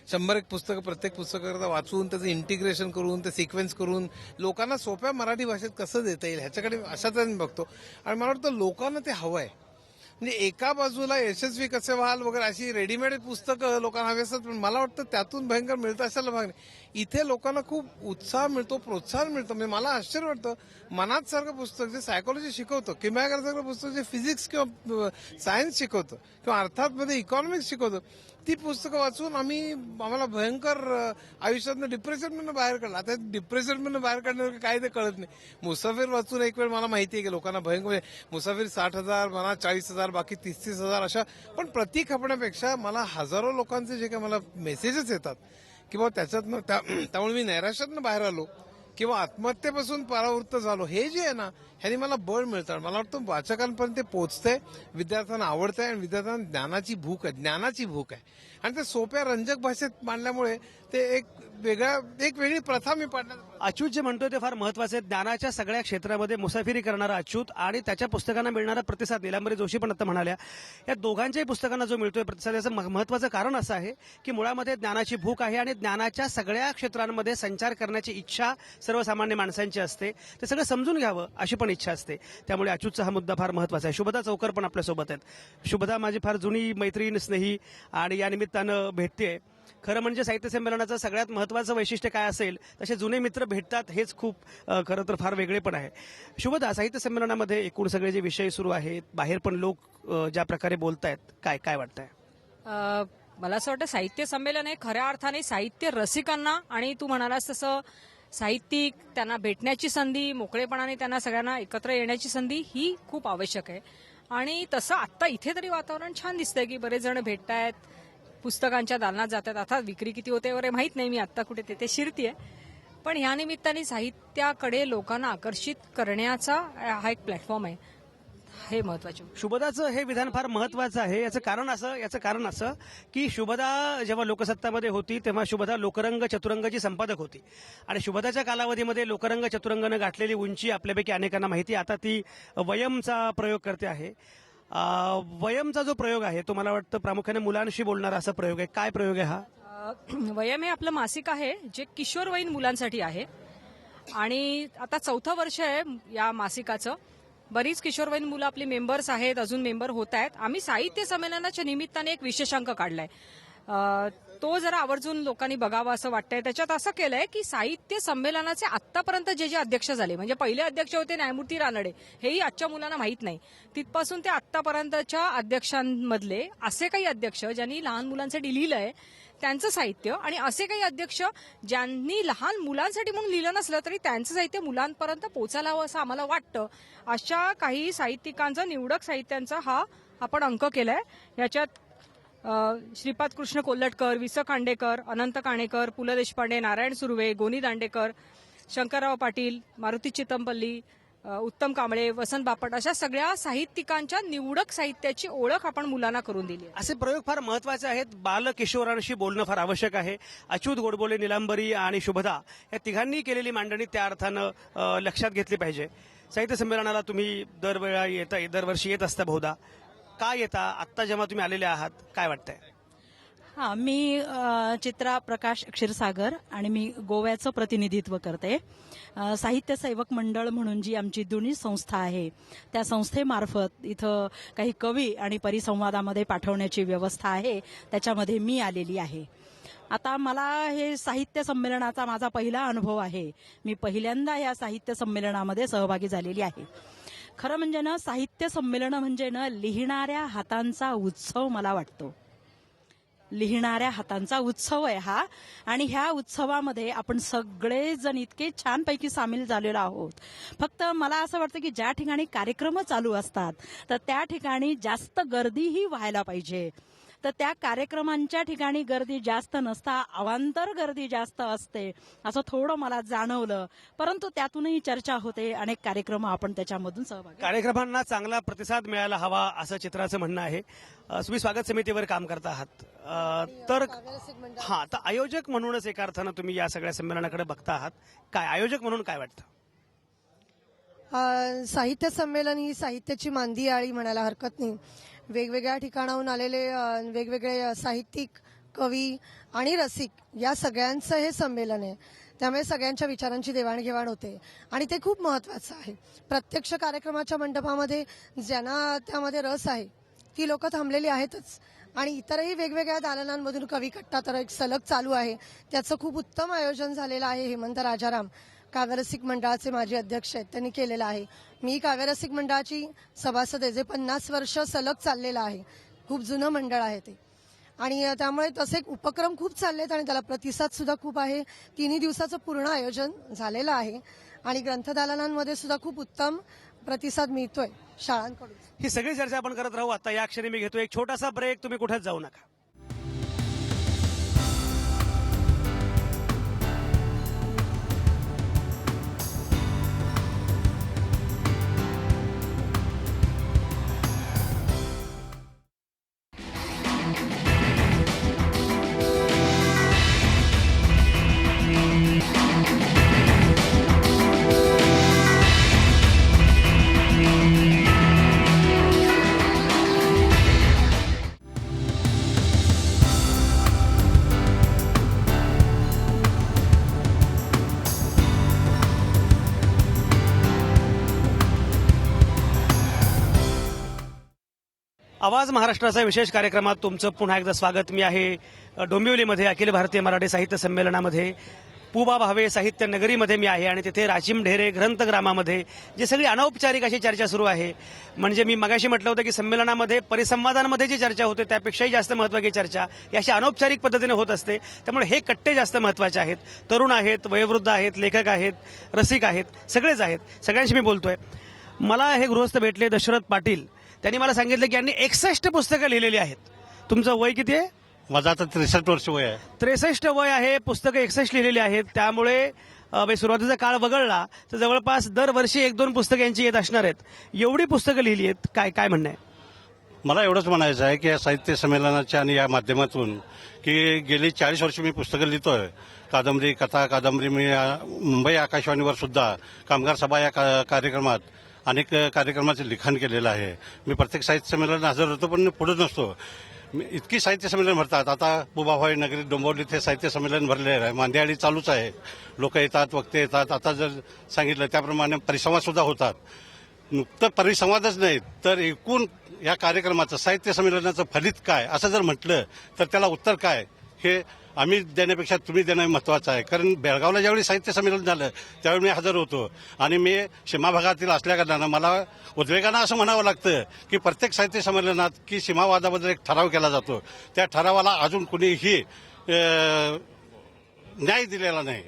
100 पुस्तकं प्रत्येक पुस्तकाकरता वाचून त्याचं इंटिग्रेशन करून ते सिक्वेन्स करून लोकांना सोप्या मराठी भाषेत कसं देता येईल ह्याच्याकडे अशा तऱ्हेने बघतो. आणि मला वाटतं लोकांना ते हवं आहे. म्हणजे एका बाजूला यशस्वी कसे व्हाल वगैरे अशी रेडीमेड पुस्तकं लोकांना हवी असतात, पण मला वाटतं त्यातून भयंकर मिळतं अशाला भाग नाही. इथे लोकांना खूप उत्साह मिळतो, प्रोत्साहन मिळतं. म्हणजे मला आश्चर्य वाटतं, मनात सारखं पुस्तक जे सायकोलॉजी शिकवतं, किमयागर सारखं पुस्तक जे फिजिक्स किंवा सायन्स शिकवतं किंवा अर्थात मध्ये इकॉनॉमिक्स शिकवतं ती पुस्तकं वाचून आम्हाला भयंकर आयुष्यातनं डिप्रेशनमधून बाहेर काढलं. आता डिप्रेशनमधून बाहेर काढण्याचं काय ते कळत नाही. मुसाफिर वाचून एक वेळ मला माहिती आहे की लोकांना भयंकर मुसाफिर 60,000 म्हणा 40,000 बाकी 30,000 अशा, पण प्रती खपण्यापेक्षा मला हजारो लोकांचे जे काही मला मेसेजेस येतात किंवा त्याच्यातनं त्यामुळे मी नैराश्यातनं बाहेर आलो किंवा आत्महत्येपासून परावृत्त झालो, हे जे आहे ना ह्यानी मला बळ मिळतं. मला वाटतं वाचकांपर्यंत ते पोहोचतंय, विद्यार्थ्यांना आवडतंय आणि विद्यार्थ्यांना ज्ञानाची भूक आहे आणि ते सोप्या रंजक भाषेत मांडल्यामुळे ते एक वेगळी प्रथा मी पाडण्याचा
अच्युत जे म्हणतोय ते फार महत्वाचे. ज्ञानाच्या सगळ्या क्षेत्रामध्ये मुसाफिरी करणारा अच्युत आणि त्याच्या पुस्तकांना मिळणारा प्रतिसाद, नीलांबरी जोशी पण आता म्हणाल्या, या दोघांच्याही पुस्तकांना जो मिळतोय प्रतिसाद, याचं महत्वाचं कारण असं आहे की मुळामध्ये ज्ञानाची भूक आहे आणि ज्ञानाच्या सगळ्या क्षेत्रांमध्ये संचार करण्याची इच्छा सर्वसामान्य माणसांची असते. ते सगळं समजून घ्यावं अशी पण इच्छा असते. त्यामुळे अच्युतचा हा मुद्दा फार महत्वाचा आहे. शुभदा चौकर पण आपल्यासोबत आहेत. शुभदा माझी फार जुनी मैत्रीण, स्नेही आणि या निमित्तानं भेटतेय. खरं म्हणजे साहित्य संमेलनाचं सगळ्यात महत्वाचं वैशिष्ट्य काय असेल, तसे जुने मित्र भेटतात, हेच खूप खरं तर फार वेगळे पण आहे. शुभदा, साहित्य संमेलनामध्ये एकूण सगळे जे विषय सुरू आहेत, बाहेर पण लोक ज्या प्रकारे बोलतायत, काय वाटतंय?
मला असं वाटतं साहित्य संमेलन हे खऱ्या अर्थाने साहित्य रसिकांना आणि तू म्हणालास तसं साहित्यिक त्यांना भेटण्याची संधी, मोकळेपणाने त्यांना सगळ्यांना एकत्र येण्याची संधी ही खूप आवश्यक आहे. आणि तसं आत्ता इथे तरी वातावरण छान दिसतंय की बरेच जण भेटतायत, पुस्तकांच्या दालनात जातात. आता विक्री किती होते वगैरे माहित नाही, मी आत्ता कुठे तिथे शिरतीये, पण ह्या निमित्ताने साहित्याकडे लोकांना आकर्षित करण्याचा हा एक प्लॅटफॉर्म आहे, हे महत्वाचे.
शुभदाचं हे विधान फार महत्वाचं आहे. याचं कारण असं की शुभदा जेव्हा लोकसत्तामध्ये होती तेव्हा शुभदा लोकरंग चतुरंगची संपादक होती आणि शुभदाच्या कालावधीमध्ये लोकरंग चतुरंगनं गाठलेली उंची आपल्यापैकी अनेकांना माहिती. आता ती वयमचा प्रयोग करते आहे. वयमचा जो प्रयोग आहे तो मला वाटतं प्रामुख्याने मुलांशी बोलणारा असा प्रयोग आहे. काय प्रयोग आहे हा?
वयम हे आपलं मासिक आहे जे किशोरवयीन मुलांसाठी आहे आणि आता 4थं वर्ष आहे या मासिकाचं. बरीच किशोरवयीन मुलं आपली मेंबर्स आहेत, अजून मेंबर होत आहेत. आम्ही साहित्य संमेलनाच्या निमित्ताने एक विशेषांक काढलाय, तो जरा आवर्जून लोकांनी बघावा असं वाटतंय. त्याच्यात असं केलंय की साहित्य संमेलनाचे आतापर्यंत जे अध्यक्ष झाले, म्हणजे पहिले अध्यक्ष होते न्यायमूर्ती रानडे, हेही आजच्या मुलांना माहीत नाही, तिथपासून ते आतापर्यंतच्या अध्यक्षांमधले असे काही अध्यक्ष ज्यांनी लहान मुलांसाठी लिहिलंय त्यांचं साहित्य आणि असे काही अध्यक्ष ज्यांनी लहान मुलांसाठी म्हणून लिहिलं नसलं तरी त्यांचं साहित्य मुलांपर्यंत पोहोचायला हवं असं आम्हाला वाटतं. अशा काही साहित्यिकांचा, निवडक साहित्यांचा हा आपण अंक केलाय. याच्यात श्रीपाद कृष्ण कोल्हटकर, वि. स. खांडेकर, अनंत काणेकर, पु. ल. देशपांडे, नारायण सुर्वे, गोनी दांडेकर, शंकरराव पाटील, मारुती चितमपल्ली, उत्तम कांबळे, वसंत बापट अशा सगळ्या साहित्यिकांच्या निवडक साहित्याची ओळख आपण मुलांना करून दिली.
असे प्रयोग फार महत्वाचे आहेत. बालकिशोरांशी बोलणं फार आवश्यक आहे. अच्युत गोडबोले, नीलांबरी आणि शुभदा या तिघांनी केलेली मांडणी त्या अर्थानं लक्षात घेतली पाहिजे. साहित्य संमेलनाला तुम्ही दरवर्षी येत असता बहुधा. काय येता आत्ता जेव्हा तुम्ही आलेले आहात, काय वाटतंय?
हा, मी चित्रा प्रकाश क्षीरसागर आणि मी गोव्याचं प्रतिनिधित्व करते. साहित्य सेवक मंडळ म्हणून जी आमची जुनी संस्था आहे त्या संस्थेमार्फत इथं काही कवी आणि परिसंवादामध्ये पाठवण्याची व्यवस्था आहे, त्याच्यामध्ये मी आलेली आहे. आता मला हे साहित्य संमेलनाचा माझा पहिला अनुभव आहे. मी पहिल्यांदा या साहित्य संमेलनामध्ये सहभागी झालेली आहे. खरं म्हणजे ना, साहित्य संमेलन म्हणजे ना लिहिणाऱ्या हातांचा उत्सव मला वाटतो. लिहिणाऱ्या हातांचा उत्सव आहे हा, आणि ह्या उत्सवामध्ये आपण सगळेजण इतके छानपैकी सामील झालेलो आहोत. फक्त मला असं वाटतं की ज्या ठिकाणी कार्यक्रम चालू असतात तर त्या ठिकाणी जास्त गर्दीही व्हायला पाहिजे. तर त्या कार्यक्रमांच्या ठिकाणी गर्दी जास्त नसता अवांतर गर्दी जास्त असते असं थोडं मला जाणवलं, परंतु त्यातूनही चर्चा होते. अनेक कार्यक्रम आपण त्याच्यामधून सहभागी.
कार्यक्रमांना चांगला प्रतिसाद मिळायला हवा असं चित्राचं म्हणणं आहे. तुम्ही स्वागत समितीवर काम करता आहात, तर हा, तर आयोजक म्हणूनच एका अर्थानं तुम्ही या सगळ्या संमेलनाकडे बघता आहात. काय आयोजक म्हणून काय वाटतं?
साहित्य संमेलन ही साहित्याची मांदी आळी म्हणायला हरकत नाही. वेगवेगळ्या ठिकाणाहून आलेले वेगवेगळे साहित्यिक, कवी आणि रसिक या सगळ्यांचं हे संमेलन आहे. त्यामुळे सगळ्यांच्या विचारांची देवाणघेवाण होते आणि ते खूप महत्वाचं आहे. प्रत्यक्ष कार्यक्रमाच्या मंडपामध्ये ज्यांना त्यामध्ये रस आहे ती लोक थांबलेली आहेतच, आणि इतरही वेगवेगळ्या दालनांमधून कवी कट्टा तर एक सलग चालू आहे. त्याचं खूप उत्तम आयोजन झालेलं आहे. हेमंत राजाराम काव्यरसिक मंडळाचे माजी अध्यक्ष आहेत, त्यांनी केलेलं आहे. मी काव्यरसिक मंडळाची सभासद आहे, जे 50 वर्ष सलग चाललेलं आहे. खूप जुनं मंडळ आहे ते. आणि त्यामुळे तसे उपक्रम खूप चाललेत आणि त्याला प्रतिसाद सुद्धा खूप आहे. 3 दिवसाचं पूर्ण आयोजन झालेलं आहे आणि ग्रंथदालनांमध्ये सुद्धा खूप उत्तम प्रतिसाद मिळतोय शाळांकडून.
ही सगळी चर्चा आपण करत राहू. आता या क्षणी मी घेतो एक छोटासा ब्रेक. तुम्ही कुठेच जाऊ नका. आवाज महाराष्ट्राचा विशेष कार्यक्रमात तुमचं पुन्हा एकदा स्वागत. मी आहे डोंबिवलीमध्ये अखिल भारतीय मराठी साहित्य संमेलनामध्ये. पुबा भावे साहित्य नगरीमध्ये मी आहे आणि तिथे राचिम ढेरे ग्रंथग्रामामध्ये जी सगळी अनौपचारिक अशी चर्चा सुरू आहे. म्हणजे मी मगाशी म्हटलं होतं की संमेलनामध्ये परिसंवादांमध्ये जी चर्चा होते त्यापेक्षाही जास्त महत्त्वाची चर्चा ही अशी अनौपचारिक पद्धतीने होत असते. त्यामुळे हे कट्टे जास्त महत्त्वाचे आहेत. तरुण आहेत, वयोवृद्ध आहेत, लेखक आहेत, रसिक आहेत, सगळेच आहेत. सगळ्यांशी मी बोलतोय. मला हे गृहस्थ भेटले दशरथ पाटील. त्यांनी मला सांगितलं की यांनी 61 पुस्तकं लिहिलेली आहेत. तुमचं वय किती आहे?
माझं आता 63 वर्ष वय आहे.
63 वय आहे, पुस्तकं 61 लिहिलेली आहेत. त्यामुळे सुरुवातीचा काळ वगळला तर जवळपास दरवर्षी 1-2 पुस्तकं यांची येत असणार आहेत. एवढी पुस्तकं लिहिली आहेत. काय म्हणणं आहे?
मला एवढंच म्हणायचं आहे की या साहित्य संमेलनाच्या आणि या माध्यमातून की गेली 40 वर्ष मी पुस्तकं लिहितोय. कादंबरी, कथा, कादंबरी. मी मुंबई आकाशवाणीवर सुद्धा कामगार सभा या कार्यक्रमात अनेक कार्यक्रमाचं लिखाण केलेलं आहे. मी प्रत्येक साहित्य संमेलन हजर होतो पण पुढे नसतो. इतकी साहित्य संमेलन भरतात. आता पुबाभाई नगरी डोंबिवलीत हे साहित्य संमेलन भरलेलं आहे. मांदियाळी चालूच आहे. लोक येतात, वक्ते येतात. आता जर सांगितलं त्याप्रमाणे परिसंवाद सुद्धा होतात. नुकतं परिसंवादच नाही तर एकूण या कार्यक्रमाचं साहित्य संमेलनाचं फलित काय असं जर म्हटलं तर त्याला उत्तर काय हे आम्ही देण्यापेक्षा तुम्ही देणं महत्वाचं आहे. कारण बेळगावला ज्यावेळी साहित्य संमेलन झालं त्यावेळी मी हजर होतो आणि मी सीमा भागातील असल्याकारणानं मला उद्वेगानं असं म्हणावं लागतं की प्रत्येक साहित्य संमेलनात की सीमावादाबद्दल एक ठराव केला जातो. त्या ठरावाला अजून कुणीही न्याय दिलेला नाही.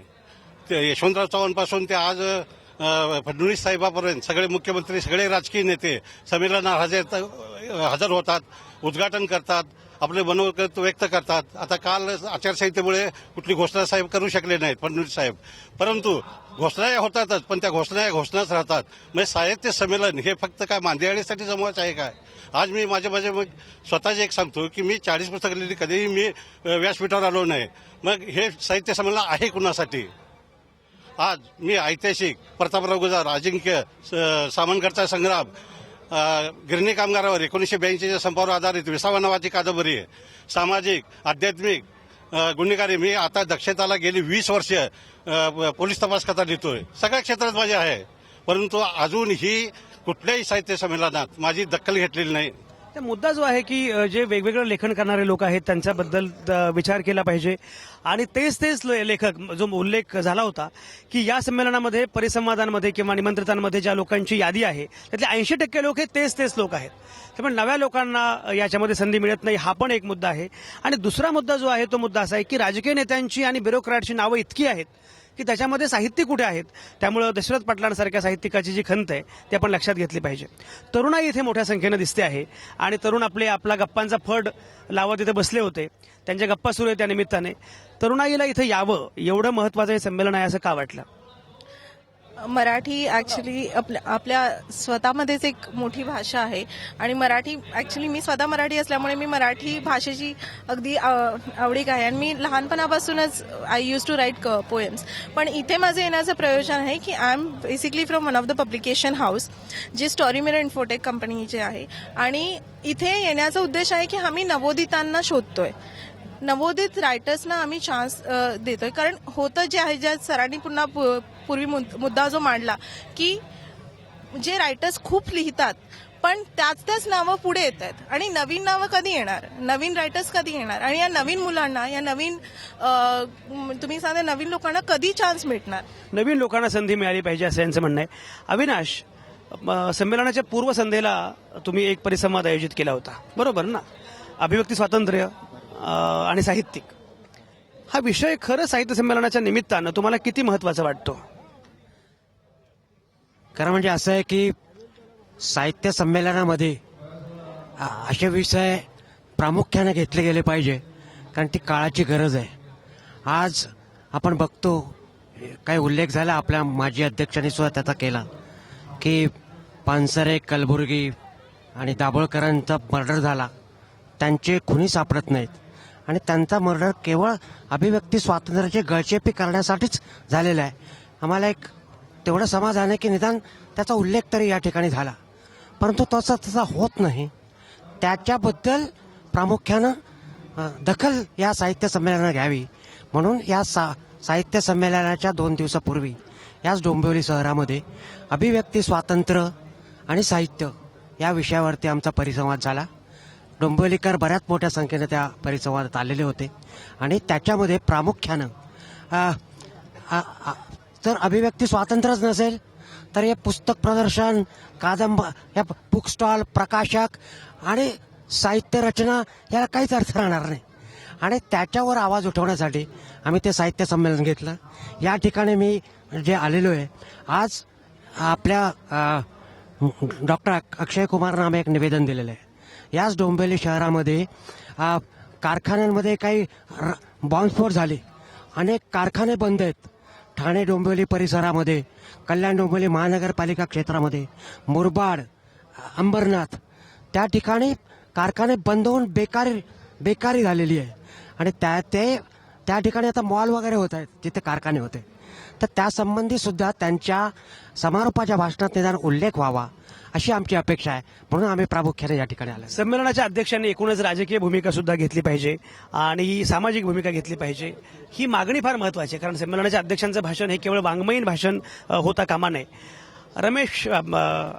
ते यशवंतराव चव्हाणपासून ते आज फडणवीस साहेबापर्यंत सगळे मुख्यमंत्री, सगळे राजकीय नेते संमेलनात हजर होतात, उद्घाटन करतात, आपले मनोगत व्यक्त करतात. आता काल आचारसंहितेमुळे कुठली घोषणा साहेब करू शकले नाहीत फडणवीस साहेब, परंतु घोषणा होतातच. पण त्या घोषणाच राहतात. म्हणजे साहित्य संमेलन हे फक्त काय मांदियाळीसाठी जमवायचं आहे काय? आज मी माझे स्वतःचे एक सांगतो की मी 40 पुस्तकं लिहिली, कधीही मी व्यासपीठावर आलो नाही. मग हे साहित्य संमेलन आहे कुणासाठी? आज मी ऐतिहासिक प्रतापराव गुजर, अजिंक्य, सामनगडचा संग्राम, गिरणी कामगारावर 1982च्या संपावर आधारित विसावा नावाची कादंबरी आहे. सामाजिक, आध्यात्मिक, गुन्हेगारी. मी आता दक्षताला गेली 20 वर्ष पोलीस तपास कथा लिहितोय. सगळ्या क्षेत्रात माझे आहे, परंतु अजूनही कुठल्याही साहित्य संमेलनात माझी दखल घेतलेली नाही.
तर मुद्दा जो आहे की जे वेगवेगळं लेखन करणारे लोक आहेत त्यांच्याबद्दल विचार केला पाहिजे. आणि तेच लेखक जो उल्लेख झाला होता की या संमेलनामध्ये परिसंवादांमध्ये किंवा निमंत्रितांमध्ये ज्या लोकांची यादी आहे त्यातले 80% लोक हे तेच लोक आहेत. त्यामुळे नव्या लोकांना याच्यामध्ये संधी मिळत नाही. हा पण एक मुद्दा आहे. आणि दुसरा मुद्दा जो आहे तो मुद्दा असा आहे की राजकीय नेत्यांची आणि ब्युरोक्रॅटची नावं इतकी आहेत की त्याच्यामध्ये साहित्यिक कुठे आहेत. त्यामुळे दशरथ पाटलांसारख्या साहित्यिकाची जी खंत आहे ती आपण लक्षात घेतली पाहिजे. तरुणाई इथे मोठ्या संख्येनं दिसते आहे आणि तरुण आपला गप्पांचा फड लावत इथे बसले होते. त्यांच्या गप्पा सुरू आहे त्या निमित्ताने. तरुणाईला इथे यावं एवढं महत्वाचं हे संमेलन आहे असं का वाटलं?
मराठी ऍक्च्युली आपल्या स्वतःमध्येच एक मोठी भाषा आहे आणि मराठी ऍक्च्युली मी स्वतः मराठी असल्यामुळे मी मराठी भाषेची अगदी आवडीक आहे आणि मी लहानपणापासूनच I use to write poems. पण इथे माझं येण्याचं प्रयोजन आहे की I am basically from one of the publication house जे स्टोरी मिरर इन्फोटेक कंपनीचे आहे. आणि इथे येण्याचा उद्देश आहे की आम्ही नवोदितांना शोधतोय, नवोदित रायटर्सना आम्ही चान्स देतोय. कारण होतं जे आहे, ज्या सरांनी पुन्हा पूर्वी मुद्दा जो मांडला की जे रायटर्स खूप लिहितात पण त्याच नावं पुढे येत आहेत आणि नवीन नावं कधी येणार, नवीन रायटर्स कधी येणार आणि या नवीन मुलांना, या नवीन तुम्ही सांगा नवीन लोकांना कधी चान्स भेटणार?
नवीन लोकांना संधी मिळाली पाहिजे असं यांचं म्हणणं आहे. अविनाश, संमेलनाच्या पूर्वसंध्येला तुम्ही एक परिसंवाद आयोजित केला होता, बरोबर ना? अभिव्यक्ती स्वातंत्र्य आणि साहित्यिक हा विषय खरं साहित्य संमेलनाच्या निमित्तानं तुम्हाला किती महत्त्वाचा वाटतो?
खरं म्हणजे असं आहे की साहित्य संमेलनामध्ये असे विषय प्रामुख्याने घेतले गेले पाहिजे, कारण ती काळाची गरज आहे. आज आपण बघतो, काही उल्लेख झाला आपल्या माजी अध्यक्षांनी सुद्धा त्याचा केला, की पानसरे, कलबुर्गी आणि दाभोळकरांचा मर्डर झाला, त्यांचे खुनी सापडत नाहीत आणि त्यांचा मर्डर केवळ अभिव्यक्ती स्वातंत्र्याची गळचेपी करण्यासाठीच झालेला आहे. आम्हाला एक तेवढं समाधान आहे की निदान त्याचा उल्लेख तरी या ठिकाणी झाला, परंतु तसा होत नाही. त्याच्याबद्दल प्रामुख्यानं दखल या साहित्य संमेलनानं घ्यावी, म्हणून या साहित्य संमेलनाच्या 2 दिवसापूर्वी याच डोंबिवली शहरामध्ये अभिव्यक्ती स्वातंत्र्य आणि साहित्य या विषयावरती आमचा परिसंवाद झाला. डोंबिवलीकर बऱ्याच मोठ्या संख्येने त्या परिसंवादात आलेले होते आणि त्याच्यामध्ये प्रामुख्यानं जर अभिव्यक्ती स्वातंत्र्यच नसेल तर हे पुस्तक प्रदर्शन, या बुक स्टॉल, प्रकाशक आणि साहित्य रचना याला काहीच अर्थ राहणार नाही. आणि त्याच्यावर आवाज उठवण्यासाठी आम्ही ते साहित्य संमेलन घेतलं. या ठिकाणी मी जे आलेलो आहे आज, आपल्या डॉक्टर अक्षय कुमार नामे एक निवेदन दिलेलं आहे. याच डोंबिवली शहरामध्ये कारखान्यांमध्ये काही बॉम्बस्फोट झाले, अनेक कारखाने बंद आहेत. ठाणे डोंबिवली परिसरामध्ये, कल्याण डोंबिवली महानगरपालिका क्षेत्रामध्ये, मुरबाड, अंबरनाथ त्या ठिकाणी कारखाने बंद होऊन बेकारी झालेली आहे आणि त्या ठिकाणी आता मॉल वगैरे होत आहेत जिथे कारखाने होते. तर त्यासंबंधी सुद्धा त्यांच्या समारोपाच्या भाषणात निदान उल्लेख व्हावा अशी आमची अपेक्षा आहे, म्हणून आम्ही प्रामुख्याने या ठिकाणी आलो.
संमेलनाच्या अध्यक्षांनी एकूणच राजकीय भूमिका सुद्धा घेतली पाहिजे आणि सामाजिक भूमिका घेतली पाहिजे, ही मागणी फार महत्त्वाची आहे. कारण संमेलनाच्या अध्यक्षांचं भाषण हे केवळ वाङ्मयीन भाषण होता कामा नये.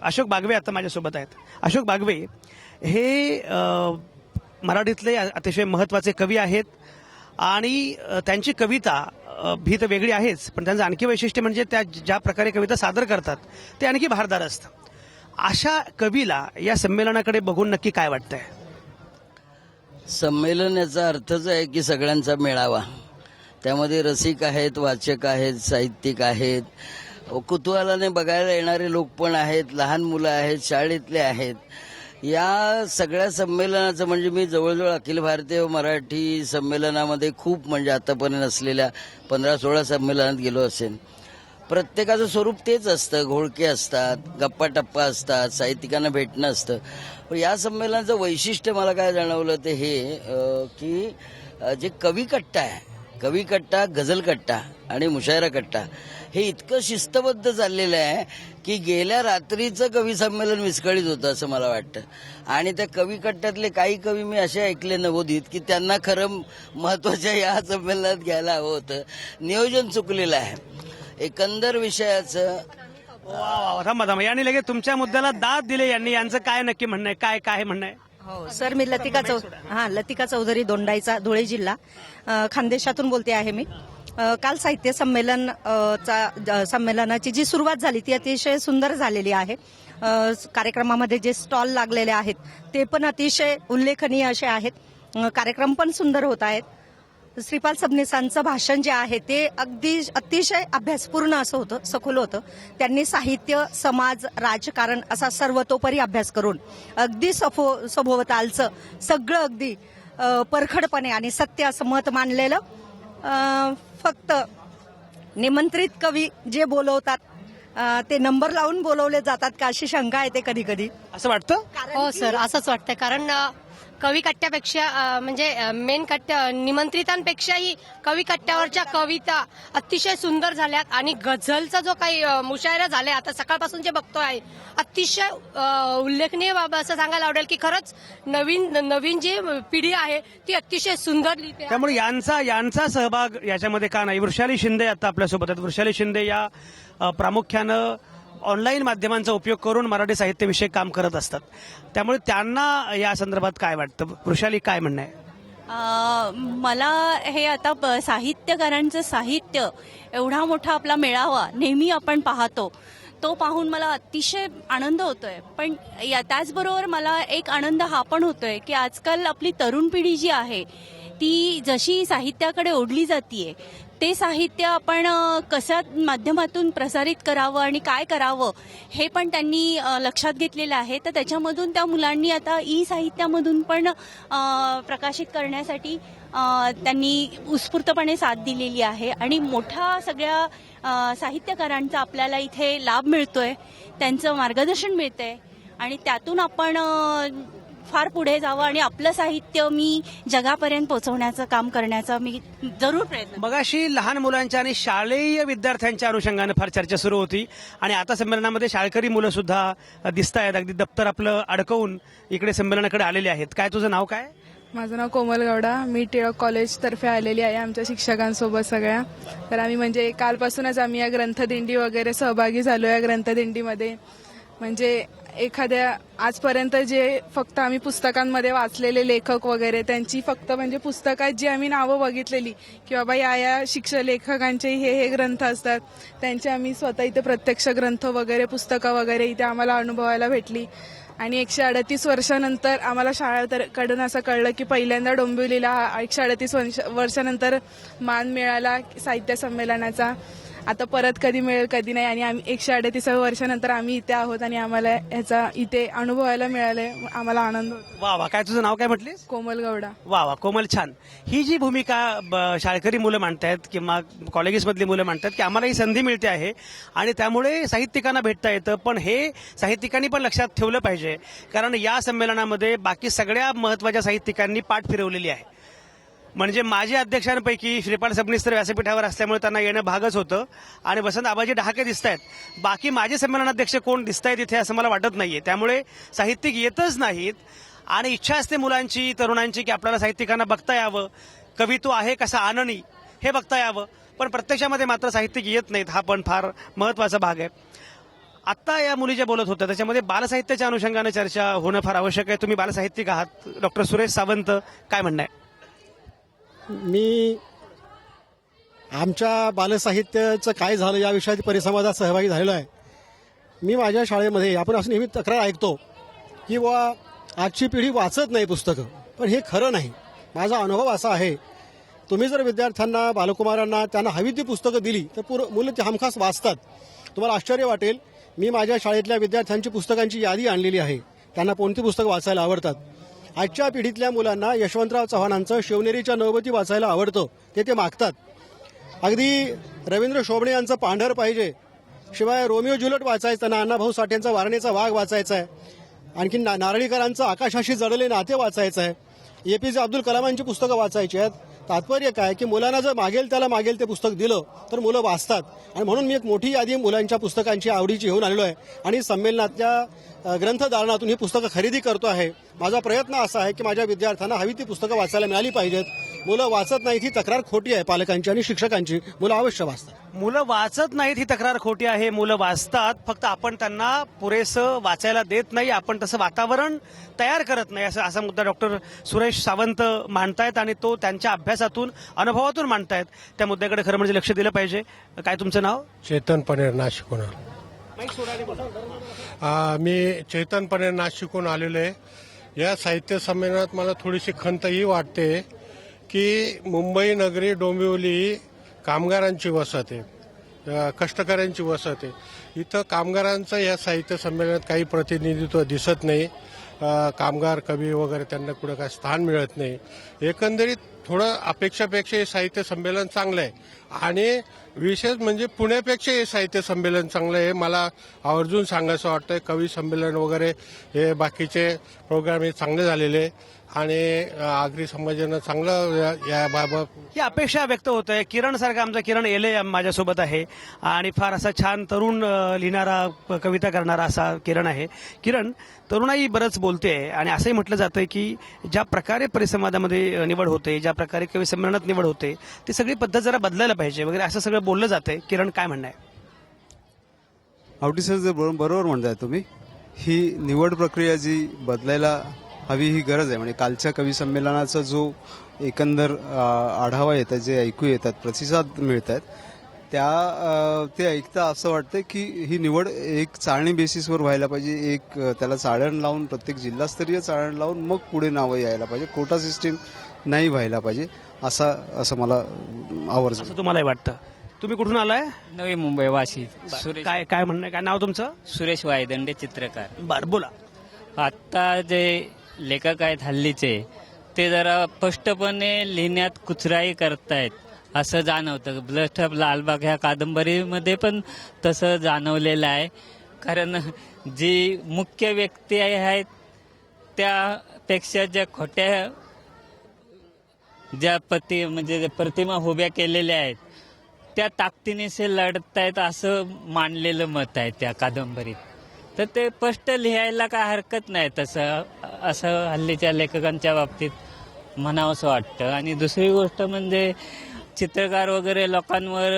अशोक बागवे आता माझ्यासोबत आहेत. अशोक बागवे हे मराठीतले अतिशय महत्त्वाचे कवी आहेत आणि त्यांची कविता भी तर वेगळी आहेच, पण त्यांचं आणखी वैशिष्ट्य म्हणजे त्या ज्या प्रकारे कविता सादर करतात ते आणखी भारदार असतं. अशा कवीला या संमेलनाकडे बघून नक्की काय वाटतंय?
संमेलन याचा अर्थच आहे की सगळ्यांचा मेळावा. त्यामध्ये रसिक आहेत, वाचक आहेत, साहित्यिक आहेत, कुतूहलाने बघायला येणारे लोक पण आहेत, लहान मुलं आहेत, शाळेतले आहेत. या सगळ्या संमेलनाचं म्हणजे मी जवळजवळ अखिल भारतीय मराठी संमेलनामध्ये खूप म्हणजे आतापर्यंत असलेल्या 15-16 संमेलनात गेलो असेल. प्रत्येकाचं स्वरूप तेच असतं, घोळके असतात, गप्पा टप्पा असतात, साहित्यिकांना भेटणं असतं. पण या संमेलनाचं वैशिष्ट्य मला काय जाणवलं ते हे की जे कवी कट्टा आहे, कवी कट्टा, गझल कट्टा आणि मुशायरा कट्टा हे इतकं शिस्तबद्ध चाललेलं आहे की गेल्या रात्रीचं कवी संमेलन विस्कळीत होतं असं मला वाटतं. आणि त्या कवी कट्ट्यातले काही कवी मी असे ऐकले नवोदित की त्यांना खरं महत्वाच्या या संमेलनात घ्यायला हवं होतं. नियोजन चुकलेलं आहे एकंदर विषयाचं.
थांबा, यांनी लगेच तुमच्या मुद्द्याला दाद दिले. यांचं काय नक्की म्हणणं आहे? काय म्हणणं आहे?
हो सर, मी लतिका चौधरी, दोंडाईचा, धुळे जिल्हा, खानदेशातून बोलते आहे मी. काल साहित्य संमेलनाची जी सुरुवात झाली ती अतिशय सुंदर झालेली आहे. कार्यक्रमामध्ये जे स्टॉल लागलेले आहेत ते पण अतिशय उल्लेखनीय असे आहेत. कार्यक्रम पण सुंदर होत आहेत. श्रीपाल सबनीसांचं भाषण जे आहे ते अगदी अतिशय अभ्यासपूर्ण असं होतं, सखोल होतं. त्यांनी साहित्य, समाज, राजकारण असा सर्वतोपरी अभ्यास करून अगदी सभोवतालचं सगळं अगदी परखडपणे आणि सत्य असं मत मांडलेलं. फक्त निमंत्रित कवी जे बोलवतात ते नंबर लावून बोलवले जातात का अशी शंका येते कधी कधी.
असं वाटतं?
हो सर, असंच वाटतं. कारण कवी कट्ट्यापेक्षा म्हणजे मेन कट्ट्या निमंत्रितांपेक्षाही कवी कट्ट्यावरच्या कविता अतिशय सुंदर झाल्यात आणि गझलचा जो काही मुशायरा झालाय आता सकाळपासून जे बघतो आहे अतिशय उल्लेखनीय बाब असं सांगायला आवडेल की खरंच नवीन जी पिढी आहे ती अतिशय सुंदर लिहिते.
त्यामुळे यांचा सहभाग याच्यामध्ये का नाही? वृषाली शिंदे आता आपल्यासोबत आहेत. वृषाली शिंदे या प्रामुख्यानं ऑनलाईन माध्यमांचा उपयोग करून मराठी साहित्याविषयी काम करत असतात, त्यामुळे त्यांना या संदर्भात काय वाटतं? वृषाली, काय म्हणणं आहे?
मला हे आता साहित्यकारांचं साहित्य एवढा मोठा आपला मेळावा नेहमी आपण पाहतो, तो पाहून मला अतिशय आनंद होतोय. पण त्याचबरोबर मला एक आनंद हा पण होतोय की आजकाल आपली तरुण पिढी जी आहे ती जशी साहित्याकडे ओढली जातीये, ते साहित्य आपण कशा माध्यमातून प्रसारित करावं आणि काय करावं हे पण त्यांनी लक्षात घेतलेलं आहे. तर त्याच्यामधून त्या मुलांनी आता ई साहित्यामधून पण प्रकाशित करण्यासाठी त्यांनी उत्स्फूर्तपणे साथ दिलेली आहे आणि मोठ्या सगळ्या साहित्यकारांचा आपल्याला इथे लाभ मिळतोय, त्यांचं मार्गदर्शन मिळतंय आणि त्यातून आपण फार पुढे जावं आणि आपलं साहित्य मी जगापर्यंत पोहोचवण्याचं काम करण्याचा मी जरूर प्रयत्न.
मगाशी लहान मुलांच्या आणि शालेय विद्यार्थ्यांच्या अनुषंगाने फार चर्चा सुरू होती आणि आता संमेलनामध्ये शाळकरी मुलं सुद्धा दिसत आहेत. अगदी दप्तर आपलं अडकवून इकडे संमेलनाकडे आलेले आहेत. काय तुझं नाव काय?
माझं नाव कोमल गौडा. मी टिळक कॉलेजतर्फे आलेली आहे आमच्या शिक्षकांसोबत सगळ्या. तर आम्ही म्हणजे कालपासूनच आम्ही या ग्रंथदिंडी वगैरे सहभागी झालो. या ग्रंथदिंडीमध्ये म्हणजे एखाद्या आजपर्यंत जे फक्त आम्ही पुस्तकांमध्ये वाचलेले लेखक वगैरे त्यांची फक्त म्हणजे पुस्तकात जी आम्ही नावं बघितलेली की बाबा या लेखकांचे हे ग्रंथ असतात, त्यांचे आम्ही स्वतः इथे प्रत्यक्ष ग्रंथ वगैरे पुस्तकं वगैरे इथे आम्हाला अनुभवायला भेटली. आणि 138 वर्षानंतर आम्हाला शाळेकडून असं कळलं की पहिल्यांदा डोंबिवलीला 138 वर्षानंतर मान मिळाला साहित्य संमेलनाचा. आता परत कधी मिळेल कधी नाही. आणि आम्ही 138 वर्षानंतर आम्ही इथे आहोत आणि आम्हाला ह्याचा इथे अनुभवायला मिळाले. आम्हाला आनंद होतो.
वा वा. काय तुझं नाव काय म्हटलीस?
कोमल गौडा.
वा वा कोमल, छान. ही जी भूमिका शाळकरी मुलं मांडतायत किंवा कॉलेजेसमधली मुलं मांडतात की आम्हाला ही संधी मिळते आहे आणि त्यामुळे साहित्यिकांना भेटता येतं, पण हे साहित्यिकांनी पण लक्षात ठेवलं पाहिजे कारण या संमेलनामध्ये बाकी सगळ्या महत्वाच्या साहित्यिकांनी पाठ फिरवलेली आहे. म्हणजे माझ्या अध्यक्षांपैकी श्रीपाल सबनीस तर व्यासपीठावर असल्यामुळे त्यांना येणं भागच होतं आणि वसंत आबाजी डहाके दिसत आहेत. बाकी माझे संमेलनाध्यक्ष कोण दिसत आहेत इथे असं मला वाटत नाहीये. त्यामुळे साहित्यिक येतच नाहीत आणि इच्छा असते मुलांची तरुणांची की आपल्याला साहित्यिकांना बघता यावं, कवित्व आहे कसा आननी हे बघता यावं, पण प्रत्यक्षामध्ये मात्र साहित्यिक येत नाहीत. हा पण फार महत्वाचा भाग आहे. आत्ता या मुली ज्या बोलत होत्या त्याच्यामध्ये बालसाहित्याच्या अनुषंगाने चर्चा होणं फार आवश्यक आहे. तुम्ही बालसाहित्यिक आहात. डॉक्टर सुरेश सावंत, काय म्हणणं आहे?
मी आमच्या बालसाहित्याचं काय झालं या विषयात परिसंवादात सहभागी झालेलो आहे. मी माझ्या शाळेमध्ये आपण असं नेहमी तक्रार ऐकतो की आजची पिढी वाचत नाही पुस्तकं, पण हे खरं नाही. माझा अनुभव असा आहे, तुम्ही जर विद्यार्थ्यांना बालकुमारांना त्यांना हवी ती पुस्तकं दिली तर मुलं ती हमखास वाचतात. तुम्हाला आश्चर्य वाटेल, मी माझ्या शाळेतल्या विद्यार्थ्यांची पुस्तकांची यादी आणलेली आहे. त्यांना कोणती पुस्तकं वाचायला आवडतात. आजच्या पिढीतल्या मुलांना यशवंतराव चव्हाणांचं शिवनेरीच्या नवबती वाचायला आवडतं, ते मागतात. अगदी रवींद्र शोभणे यांचं पांढर पाहिजे, शिवाय रोमिओ ज्युलियट वाचायचं, अण्णाभाऊ साठेंचा वारणेचा वाघ वाचायचा आहे, आणखी नारळीकरांचं आकाशाशी जडले नाते वाचायचं आहे, APJ अब्दुल कलामांची पुस्तकं वाचायची आहेत. तात्पर्य काय की मुलांना जर मागेल ते पुस्तक दिलं तर मुलं वाचतात. आणि म्हणून मी एक मोठी यादी मुलांच्या पुस्तकांची आवडीची घेऊन आलेलो आहे आणि संमेलनातल्या ग्रंथदालनातून ही पुस्तकं खरेदी करतो आहे. माझा प्रयत्न असा आहे की माझ्या विद्यार्थ्यांना हवी ती पुस्तकं वाचायला मिळाली पाहिजेत. मुलं वाचत नाहीत ही तक्रार खोटी आहे पालकांची आणि शिक्षकांची. मुलं अवश्य वाचतात.
मुलं वाचत नाहीत ही तक्रार खोटी आहे. मुलं वाचतात, फक्त आपण त्यांना पुरेसं वाचायला देत नाही, आपण तसं वातावरण तयार करत नाही. असा मुद्दा डॉक्टर सुरेश सावंत मांडतायत आणि तो त्यांच्या अभ्यासातून अनुभवातून मांडतायत. त्या मुद्द्याकडे खरं म्हणजे लक्ष दिलं पाहिजे. काय तुमचं नाव?
चेतन पनेर, नाशिकहून. मी चेतन पनेर, नाशिकहून आलेलो आहे. या साहित्य संमेलनात मला थोडीशी खंत ही वाटते की मुंबई नगरी डोंबिवली कामगारांची वसत आहे, कष्टकऱ्यांची वसत आहे. इथं कामगारांचं या साहित्य संमेलनात काही प्रतिनिधित्व दिसत नाही. कामगार कवी वगैरे त्यांना कुठं काय स्थान मिळत नाही. एकंदरीत थोडं अपेक्षापेक्षा हे साहित्य संमेलन चांगलं आहे आणि विशेष म्हणजे पुण्यापेक्षा हे साहित्य संमेलन चांगलं आहे. मला आवर्जून सांगायचं वाटतंय. कवी संमेलन वगैरे हे बाकीचे प्रोग्राम हे चांगले झालेले आणि आगरी समाजानं चांगलं याबाबत
ही अपेक्षा व्यक्त होत आहे. किरण सारखा आमचा किरण येले माझ्यासोबत आहे आणि फार असा छान तरुण लिहिणारा कविता करणारा असा किरण आहे. किरण, तरुणाई बरंच बोलते आणि असंही म्हटलं जातं की ज्या प्रकारे परिसंवादामध्ये निवड होते, ज्या प्रकारे कवी संमेलनात निवड होते, ती सगळी पद्धत जरा बदलायला पाहिजे वगैरे असं सगळं बोललं जातंय. किरण, काय म्हणणं आहे?
आवटी सर, बरोबर म्हणताय तुम्ही. ही निवड प्रक्रिया जी बदलायला हवी ही गरज आहे. म्हणजे कालच्या कवी संमेलनाचा जो एकंदर आढावा येतात, जे ऐकू येतात, प्रतिसाद मिळतात, ते ऐकता असं वाटतं की ही निवड एक चाळणी बेसिसवर व्हायला पाहिजे. एक त्याला चाळण लावून, प्रत्येक जिल्हास्तरीय चाळण लावून मग पुढे नावं यायला पाहिजे. कोटा सिस्टीम नाही व्हायला पाहिजे असं मला आवर्जून.
असं तुम्हालाही वाटतं. तुम्ही कुठून आलाय?
नवी मुंबई, वाशी.
काय म्हणणं आहे? काय नाव तुमचं?
सुरेश वायदंडे, चित्रकार.
बर, बोला.
आता जे लेखक आहेत हल्लीचे, ते जरा स्पष्टपणे लिहिण्यात कुचराई करतायत असं जाणवतं. ब्लस्ट ऑफ लालबाग ह्या कादंबरीमध्ये पण तसं जाणवलेलं आहे. कारण जी मुख्य व्यक्ती आहेत त्यापेक्षा ज्या खोट्या ज्या म्हणजे प्रतिमा उभ्या केलेल्या आहेत त्या ताकदीने लढतायत असं मानलेलं मत आहे त्या कादंबरीत. तर ते स्पष्ट लिहायला काय हरकत नाही तसं, असं हल्लीच्या लेखकांच्या बाबतीत म्हणावंसं वाटतं. आणि दुसरी गोष्ट म्हणजे चित्रकार वगैरे लोकांवर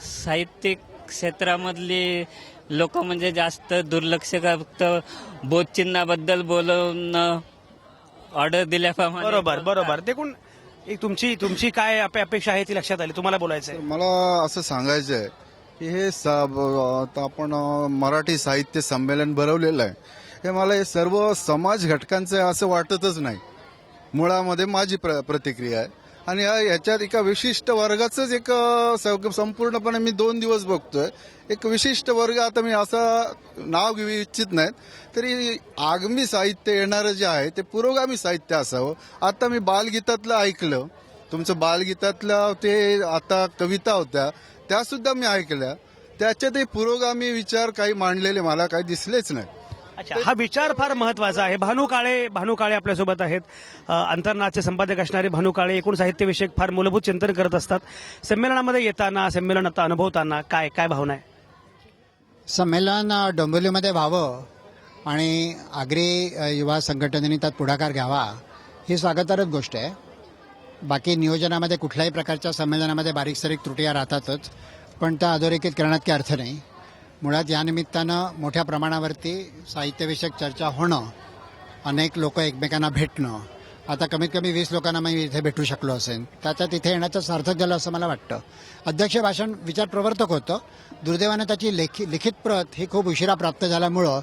साहित्यिक क्षेत्रामधली लोक म्हणजे जास्त दुर्लक्ष फक्त बोधचिन्हाबद्दल बोलून ऑर्डर दिल्याप्रमाणे.
बरोबर. ते कोण एक तुमची काय अपेक्षा आहे ती लक्षात आली. तुम्हाला बोलायचं आहे?
मला असं सांगायचं आहे की हे आता आपण मराठी साहित्य संमेलन भरवलेलं आहे, हे मला हे सर्व समाज घटकांचं आहे असं वाटतच नाही. मुळामध्ये माझी प्रतिक्रिया आहे. आणि याच्यात एका विशिष्ट वर्गाचंच एक संपूर्णपणे मी 2 दिवस बघतोय. एक विशिष्ट वर्ग, आता मी असं नाव घेऊ इच्छित नाहीत, तरी आगामी साहित्य येणारं जे आहे ते पुरोगामी साहित्य असावं. आता मी बालगीतातलं ऐकलं, तुमचं बालगीतातलं ते आता कविता होत्या त्या सुद्धा मी ऐकल्या. त्याच्यातही पुरोगामी विचार काही मांडलेले मला काही दिसलेच नाही.
अच्छा, हा विचार फार महत्वाचा आहे. भानू काळे आपल्यासोबत आहेत. अंतर्नाथचे संपादक असणारे भानू काळे एकूण साहित्यविषयक फार मूलभूत चिंतन करत असतात. संमेलनामध्ये येताना, संमेलन आता अनुभवताना काय भावना आहे?
संमेलन डोंबिवलीमध्ये व्हावं आणि आगरी युवा संघटनेने त्यात पुढाकार घ्यावा ही स्वागतार्ह गोष्ट आहे. बाकी नियोजनामध्ये कुठल्याही प्रकारच्या संमेलनामध्ये बारीक सारीक त्रुटी राहतातच, पण त्या अधोरेखित करण्यात काही अर्थ नाही. मुळात या निमित्तानं मोठ्या प्रमाणावरती साहित्यविषयक चर्चा होणं, अनेक लोक एकमेकांना भेटणं, आता कमीत कमी 20 लोकांना मी इथे भेटू शकलो असेल, त्याच्यात इथे येण्याचं सार्थक झालं असं मला वाटतं. अध्यक्ष भाषण विचार प्रवर्तक होतं. दुर्दैवानं त्याची लिखित प्रत ही खूप उशिरा प्राप्त झाल्यामुळं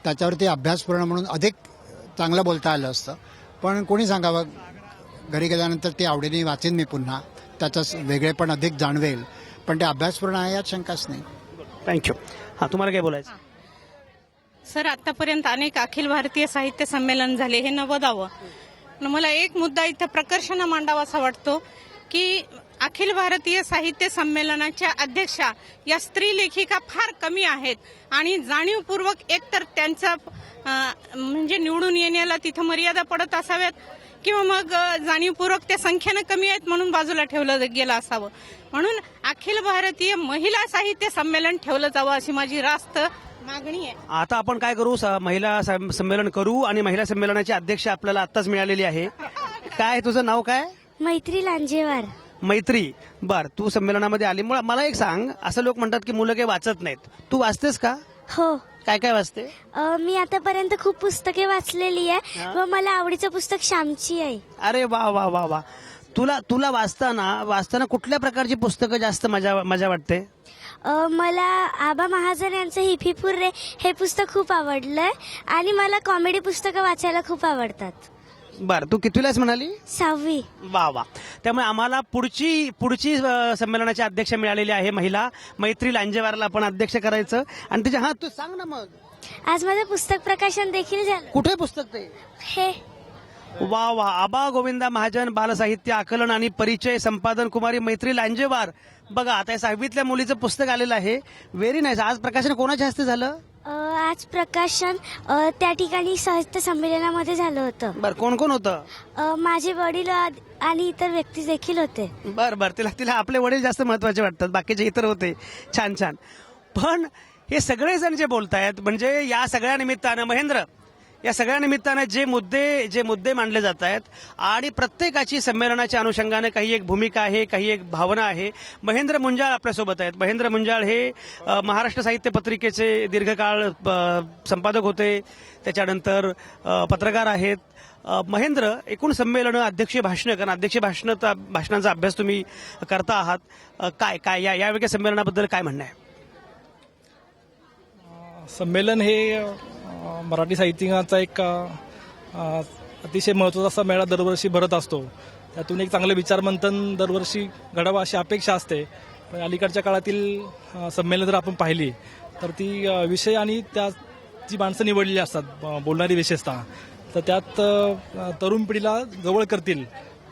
त्याच्यावरती अभ्यासपूर्ण म्हणून अधिक चांगलं बोलता आलं असतं. पण कोणी सांगावं, घरी गेल्यानंतर ती आवडीने वाचेन मी पुन्हा, त्याचं वेगळेपण अधिक जाणवेल. पण ते अभ्यासपूर्ण आहे यात शंकाच नाही.
थँक्यू. हा, तुम्हाला काय बोलायचं?
सर, आतापर्यंत अनेक अखिल भारतीय साहित्य संमेलन झाले, हे 90वे. मला एक मुद्दा इथं प्रकर्षानं मांडावासा वाटतो की अखिल भारतीय साहित्य संमेलनाच्या अध्यक्षा या स्त्री लेखिका फार कमी आहेत आणि जाणीवपूर्वक एकतर त्यांचा म्हणजे निवडून येण्याला तिथं मर्यादा पडत असाव्यात किंवा मग जाणीवपूर्वक त्या संख्येनं कमी आहेत म्हणून बाजूला ठेवलं गेलं असावं. म्हणून अखिल भारतीय महिला साहित्य संमेलन ठेवलं जावं अशी माझी रास्त मागणी आहे.
आता आपण काय करू, महिला संमेलन करू आणि महिला संमेलनाची अध्यक्ष आपल्याला आत्ताच मिळालेली आहे. काय तुझं नाव काय?
मैत्री लांजेवार.
मैत्री, बर. तू संमेलनामध्ये आली. मला एक सांग, असं लोक म्हणतात की मुलं काही वाचत नाहीत, तू वाचतेस का?
हो.
काय वाचते?
मी आतापर्यंत खूप पुस्तके वाचलेली आहे व मला आवडीचं पुस्तक श्यामची आहे.
अरे वा वा वा वा. तुला वाचताना कुठल्या प्रकारची पुस्तकं जास्त मजा वाटते?
मला आबा महाजन यांचं हिफिपूर रे हे पुस्तक खूप आवडलंय आणि मला कॉमेडी पुस्तकं वाचायला खूप आवडतात.
बर, तू कितवीलाच म्हणाली?
6वी.
वा वा. त्यामुळे आम्हाला पुढची संमेलनाची अध्यक्ष मिळालेली आहे महिला. मैत्री लांजेवारला आपण अध्यक्ष करायचं. आणि त्याच्या हा, तू सांग ना मग.
आज माझं पुस्तक प्रकाशन देखील झालं.
कुठे पुस्तक ते?
हे.
वा वा. आबा गोविंदा महाजन बालसाहित्य आकलन आणि परिचय, संपादन कुमारी मैत्री लांजेवार. बघा, आता 6वीतल्या मुलीचं पुस्तक आलेलं आहे. Very nice. आज प्रकाशन कोणाच्या हस्ते झालं?
आज प्रकाशन त्या ठिकाणी साहित्य संमेलनामध्ये झालं होतं.
बर, कोण होतं?
माझे वडील आणि इतर व्यक्ती देखील होते.
बर. तिला आपले वडील जास्त महत्वाचे वाटतात, बाकीचे इतर होते. छान. पण हे सगळेजण जे बोलतायत म्हणजे या सगळ्या निमित्तानं, महेंद्र, या सगळ्या निमित्ताने जे मुद्दे मांडले जात आहेत आणि प्रत्येकाची संमेलनाच्या अनुषंगाने काही एक भूमिका आहे, काही एक भावना आहे. महेंद्र मुंजाळ आपल्यासोबत आहेत. महेंद्र मुंजाळ हे महाराष्ट्र साहित्य पत्रिकेचे दीर्घकाळ संपादक होते, त्याच्यानंतर पत्रकार आहेत. महेंद्र, एकूण संमेलनं, अध्यक्षीय भाषणं, कारण अध्यक्षीय भाषणांचा अभ्यास तुम्ही करता आहात, काय या वेगळ्या संमेलनाबद्दल काय म्हणणं आहे?
संमेलन हे मराठी साहित्याचा एक अतिशय महत्त्वाचा असा मेळा दरवर्षी भरत असतो. त्यातून एक चांगलं विचारमंथन दरवर्षी घडावं अशी अपेक्षा असते. पण अलीकडच्या काळातील संमेलन जर आपण पाहिली तर ती विषय आणि त्या जी माणसं निवडलेली असतात बोलणारी विशेषतः, तर त्यात तरुण पिढीला जवळ करतील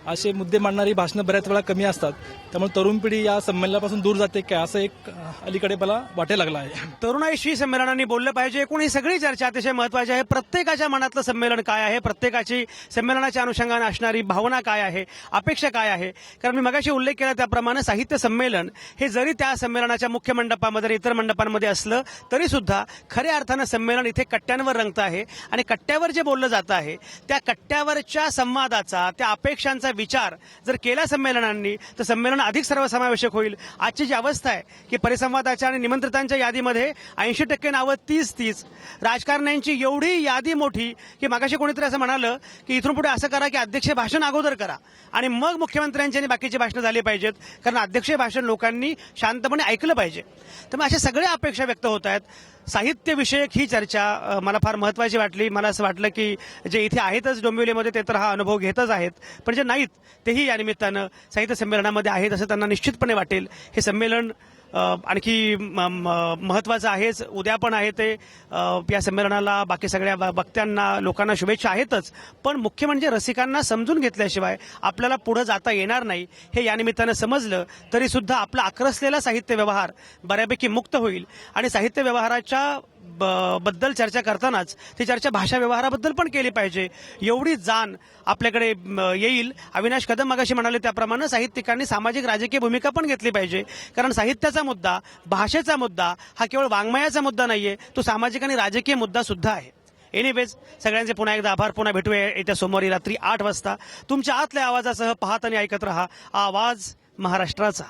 असे मुद्दे मांडणारी भाषणं बऱ्याच वेळा कमी असतात. त्यामुळे तरुण पिढी या संमेलनापासून दूर जाते काय असं एक अलीकडे मला वाटायला लागलं आहे.
तरुणाईशी संमेलनांनी बोललं पाहिजे. एकूण ही सगळी चर्चा अतिशय महत्त्वाची आहे. प्रत्येकाच्या मनातलं संमेलन काय आहे, प्रत्येकाची संमेलनाच्या अनुषंगाने असणारी भावना काय आहे, अपेक्षा काय आहे. कारण मी मगाशी उल्लेख केला त्याप्रमाणे साहित्य संमेलन हे जरी त्या संमेलनाच्या मुख्य मंडपामध्ये इतर मंडपांमध्ये असलं तरी सुद्धा खऱ्या अर्थानं संमेलन इथे कट्ट्यांवर रंगतं आहे आणि कट्ट्यावर जे बोललं जातं आहे त्या कट्ट्यावरच्या संवादाचा, त्या अपेक्षांचा विचार जर केला संमेलनांनी तर संमेलन अधिक सर्वसमावेशक होईल. आजची जी अवस्था आहे की परिसंवादाच्या आणि निमंत्रितांच्या यादीमध्ये 80% नावं 30-30, राजकारण्यांची एवढी यादी मोठी की मागाशी कोणीतरी असं म्हणालं की इथून पुढे असं करा की अध्यक्षीय भाषण अगोदर करा आणि मग मुख्यमंत्र्यांची आणि बाकीची भाषणं झाली पाहिजेत, कारण अध्यक्षीय भाषण लोकांनी शांतपणे ऐकलं पाहिजे. त्यामुळे अशा सगळ्या अपेक्षा व्यक्त होत आहेत. साहित्यविषयक ही चर्चा मला फार महत्त्वाची वाटली. मला असं वाटलं की जे इथे आहेतच डोंबिवलीमध्ये ते तर हा अनुभव घेतच आहेत, पण जे नाहीत तेही या निमित्तानं साहित्य संमेलनामध्ये आहेत असं त्यांना निश्चितपणे वाटेल. हे संमेलन आणखी महत्त्वाचं आहेच. उद्या पण आहे ते. या संमेलनाला बाकी सगळ्या वक्त्यांना, लोकांना शुभेच्छा आहेतच, पण मुख्य म्हणजे रसिकांना समजून घेतल्याशिवाय आपल्याला पुढे जाता येणार नाही. हे या निमित्तानं समजलं तरी सुद्धा आपला आक्रसलेला साहित्य व्यवहार बऱ्यापैकी मुक्त होईल आणि साहित्य व्यवहाराच्या बद्दल चर्चा करतानाच ती चर्चा भाषा व्यवहाराबद्दल पण केली पाहिजे. एवढी जाण आपल्याकडे येईल. अविनाश कदम मगाशी म्हणाले त्याप्रमाणे साहित्यिकांनी सामाजिक राजकीय भूमिका पण घेतली पाहिजे, कारण साहित्याचा मुद्दा, भाषेचा मुद्दा हा केवळ वाङ्मयाचा मुद्दा नाहीये, तो सामाजिक आणि राजकीय मुद्दा सुद्धा आहे. एनिवेज, सगळ्यांचे पुन्हा एकदा आभार. पुन्हा भेटूया येत्या सोमवारी रात्री 8 वाजता तुमच्या आतल्या आवाजासह. पाहत आणि ऐकत रहा आवाज महाराष्ट्राचा.